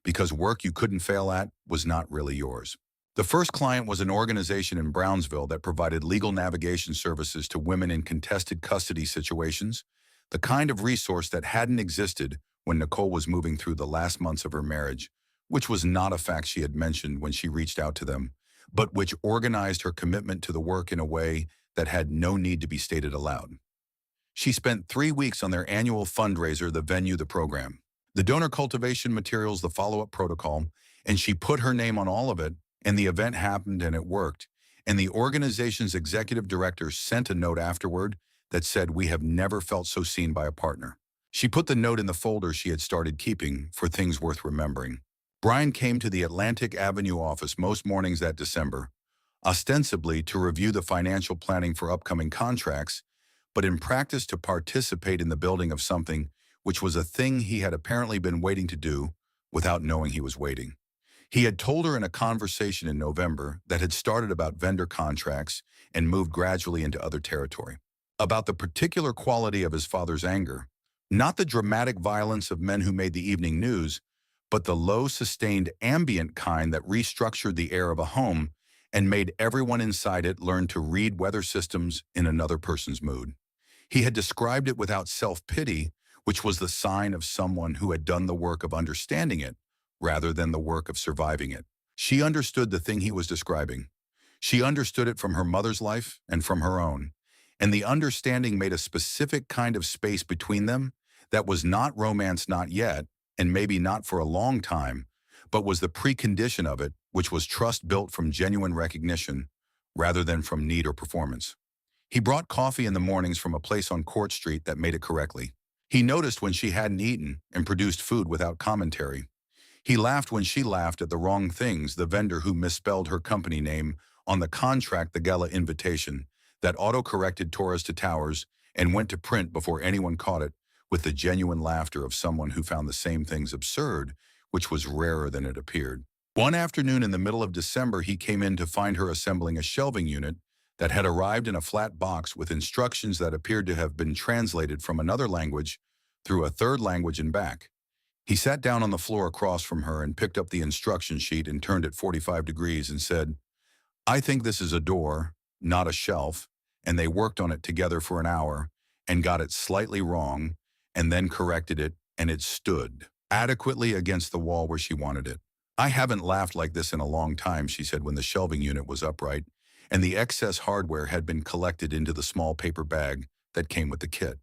because work you couldn't fail at was not really yours. The first client was an organization in Brownsville that provided legal navigation services to women in contested custody situations, the kind of resource that hadn't existed when Nicole was moving through the last months of her marriage, which was not a fact she had mentioned when she reached out to them, but which organized her commitment to the work in a way that had no need to be stated aloud. She spent 3 weeks on their annual fundraiser, the venue, the program, the donor cultivation materials, the follow-up protocol, and she put her name on all of it, and the event happened and it worked. And the organization's executive director sent a note afterward that said, "We have never felt so seen by a partner." She put the note in the folder she had started keeping for things worth remembering. Brian came to the Atlantic Avenue office most mornings that December, ostensibly to review the financial planning for upcoming contracts, but in practice to participate in the building of something which was a thing he had apparently been waiting to do without knowing he was waiting. He had told her in a conversation in November that had started about vendor contracts and moved gradually into other territory, about the particular quality of his father's anger, not the dramatic violence of men who made the evening news, but the low, sustained, ambient kind that restructured the air of a home and made everyone inside it learn to read weather systems in another person's mood. He had described it without self-pity, which was the sign of someone who had done the work of understanding it, rather than the work of surviving it. She understood the thing he was describing. She understood it from her mother's life and from her own, and the understanding made a specific kind of space between them that was not romance, not yet, and maybe not for a long time, but was the precondition of it, which was trust built from genuine recognition rather than from need or performance. He brought coffee in the mornings from a place on Court Street that made it correctly. He noticed when she hadn't eaten and produced food without commentary. He laughed when she laughed at the wrong things, the vendor who misspelled her company name on the contract, the gala invitation, that auto-corrected Torres to Towers and went to print before anyone caught it, with the genuine laughter of someone who found the same things absurd, which was rarer than it appeared. One afternoon in the middle of December, he came in to find her assembling a shelving unit that had arrived in a flat box with instructions that appeared to have been translated from another language through a third language and back. He sat down on the floor across from her and picked up the instruction sheet and turned it 45 degrees and said, "I think this is a door, not a shelf," and they worked on it together for an hour and got it slightly wrong and then corrected it, and it stood adequately against the wall where she wanted it. "I haven't laughed like this in a long time," she said when the shelving unit was upright and the excess hardware had been collected into the small paper bag that came with the kit.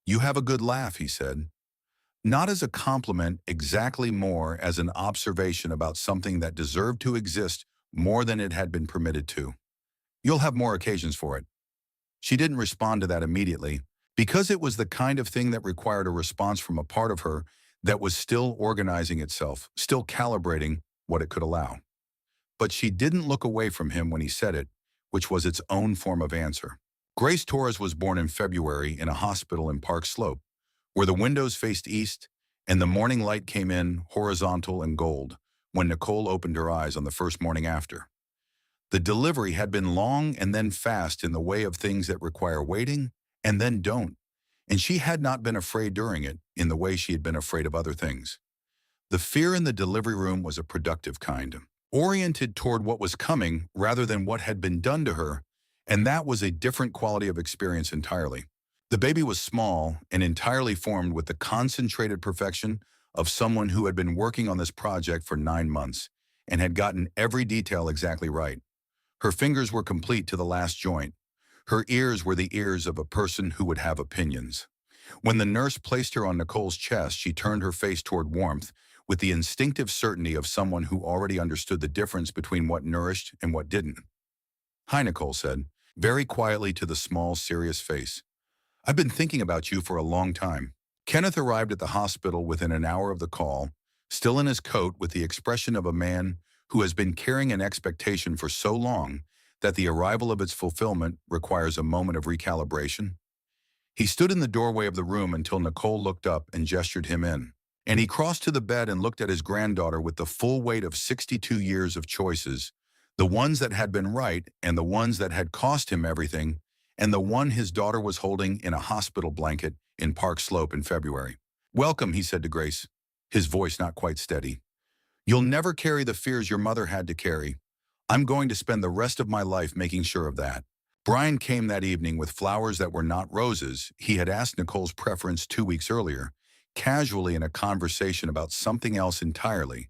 "You have a good laugh," he said. Not as a compliment, exactly more as an observation about something that deserved to exist more than it had been permitted to. "You'll have more occasions for it." She didn't respond to that immediately, because it was the kind of thing that required a response from a part of her that was still organizing itself, still calibrating what it could allow. But she didn't look away from him when he said it, which was its own form of answer. Grace Torres was born in February in a hospital in Park Slope, where the windows faced east and the morning light came in horizontal and gold when Nicole opened her eyes on the first morning after. The delivery had been long and then fast in the way of things that require waiting and then don't, and she had not been afraid during it in the way she had been afraid of other things. The fear in the delivery room was a productive kind, oriented toward what was coming rather than what had been done to her, and that was a different quality of experience entirely. The baby was small and entirely formed with the concentrated perfection of someone who had been working on this project for 9 months and had gotten every detail exactly right. Her fingers were complete to the last joint. Her ears were the ears of a person who would have opinions. When the nurse placed her on Nicole's chest, she turned her face toward warmth with the instinctive certainty of someone who already understood the difference between what nourished and what didn't. "Hi," Nicole said, very quietly to the small, serious face. "I've been thinking about you for a long time." Kenneth arrived at the hospital within an hour of the call, still in his coat with the expression of a man who has been carrying an expectation for so long that the arrival of its fulfillment requires a moment of recalibration. He stood in the doorway of the room until Nicole looked up and gestured him in. And he crossed to the bed and looked at his granddaughter with the full weight of 62 years of choices, the ones that had been right and the ones that had cost him everything, and the one his daughter was holding in a hospital blanket in Park Slope in February. "Welcome," he said to Grace, his voice not quite steady. "You'll never carry the fears your mother had to carry. I'm going to spend the rest of my life making sure of that." Brian came that evening with flowers that were not roses. He had asked Nicole's preference 2 weeks earlier, casually in a conversation about something else entirely,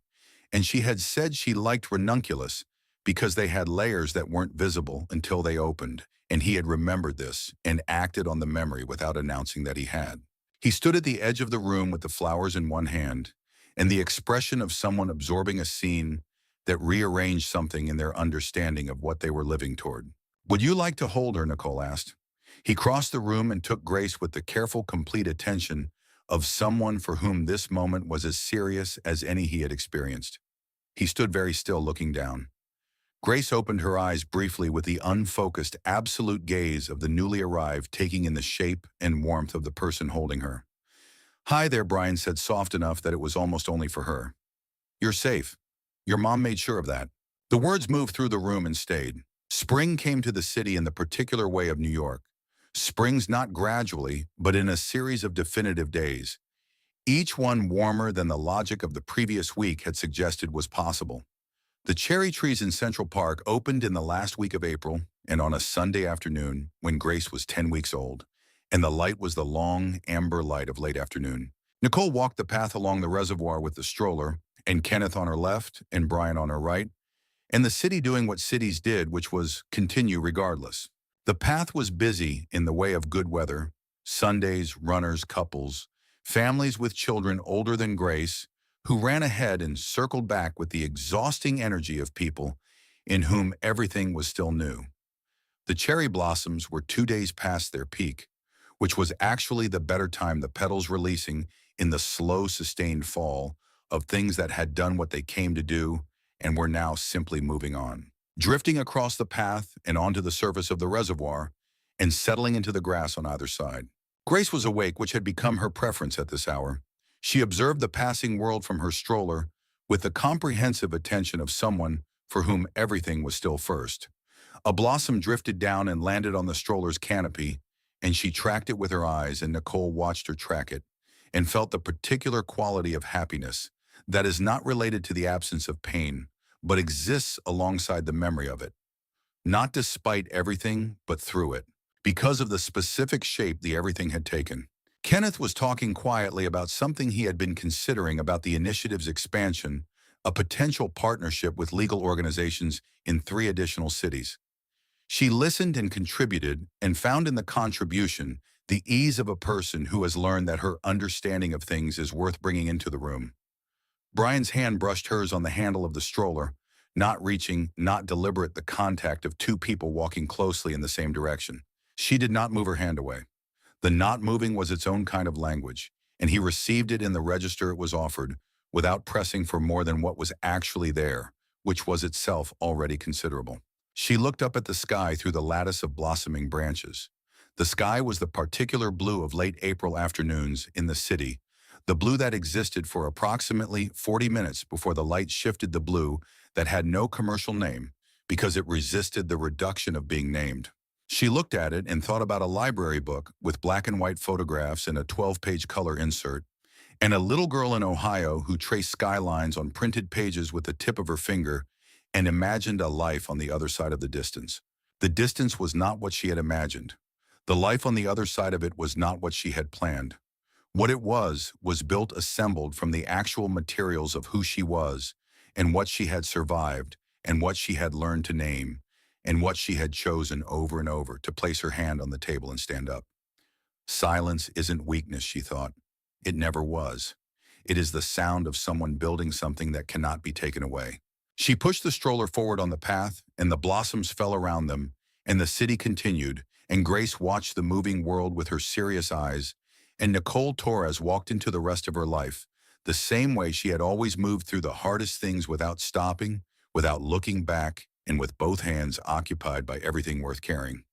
and she had said she liked ranunculus because they had layers that weren't visible until they opened, and he had remembered this and acted on the memory without announcing that he had. He stood at the edge of the room with the flowers in one hand, and the expression of someone absorbing a scene that rearranged something in their understanding of what they were living toward. "Would you like to hold her?" Nicole asked. He crossed the room and took Grace with the careful, complete attention of someone for whom this moment was as serious as any he had experienced. He stood very still, looking down. Grace opened her eyes briefly with the unfocused, absolute gaze of the newly arrived taking in the shape and warmth of the person holding her. "Hi there," Brian said, soft enough that it was almost only for her. "You're safe. Your mom made sure of that." The words moved through the room and stayed. Spring came to the city in the particular way of New York. Springs not gradually, but in a series of definitive days, each one warmer than the logic of the previous week had suggested was possible. The cherry trees in Central Park opened in the last week of April, and on a Sunday afternoon, when Grace was 10 weeks old, and the light was the long, amber light of late afternoon. Nicole walked the path along the reservoir with the stroller, and Kenneth on her left and Brian on her right, and the city doing what cities did, which was continue regardless. The path was busy in the way of good weather, Sundays, runners, couples, families with children older than Grace, who ran ahead and circled back with the exhausting energy of people in whom everything was still new. The cherry blossoms were 2 days past their peak, which was actually the better time, the petals releasing in the slow, sustained fall of things that had done what they came to do and were now simply moving on, drifting across the path and onto the surface of the reservoir and settling into the grass on either side. Grace was awake, which had become her preference at this hour. She observed the passing world from her stroller with the comprehensive attention of someone for whom everything was still first. A blossom drifted down and landed on the stroller's canopy, and she tracked it with her eyes, and Nicole watched her track it and felt the particular quality of happiness that is not related to the absence of pain, but exists alongside the memory of it. Not despite everything, but through it, because of the specific shape the everything had taken. Kenneth was talking quietly about something he had been considering about the initiative's expansion, a potential partnership with legal organizations in 3 additional cities. She listened and contributed, and found in the contribution the ease of a person who has learned that her understanding of things is worth bringing into the room. Brian's hand brushed hers on the handle of the stroller, not reaching, not deliberate, the contact of 2 people walking closely in the same direction. She did not move her hand away. The not moving was its own kind of language, and he received it in the register it was offered, without pressing for more than what was actually there, which was itself already considerable. She looked up at the sky through the lattice of blossoming branches. The sky was the particular blue of late April afternoons in the city, the blue that existed for approximately 40 minutes before the light shifted the blue that had no commercial name because it resisted the reduction of being named. She looked at it and thought about a library book with black and white photographs and a 12-page color insert, and a little girl in Ohio who traced skylines on printed pages with the tip of her finger and imagined a life on the other side of the distance. The distance was not what she had imagined. The life on the other side of it was not what she had planned. What it was built, assembled from the actual materials of who she was and what she had survived and what she had learned to name and what she had chosen over and over to place her hand on the table and stand up. Silence isn't weakness, she thought. It never was. It is the sound of someone building something that cannot be taken away. She pushed the stroller forward on the path, and the blossoms fell around them, and the city continued, and Grace watched the moving world with her serious eyes, And Nicole Torres walked into the rest of her life, the same way she had always moved through the hardest things without stopping, without looking back, and with both hands occupied by everything worth carrying.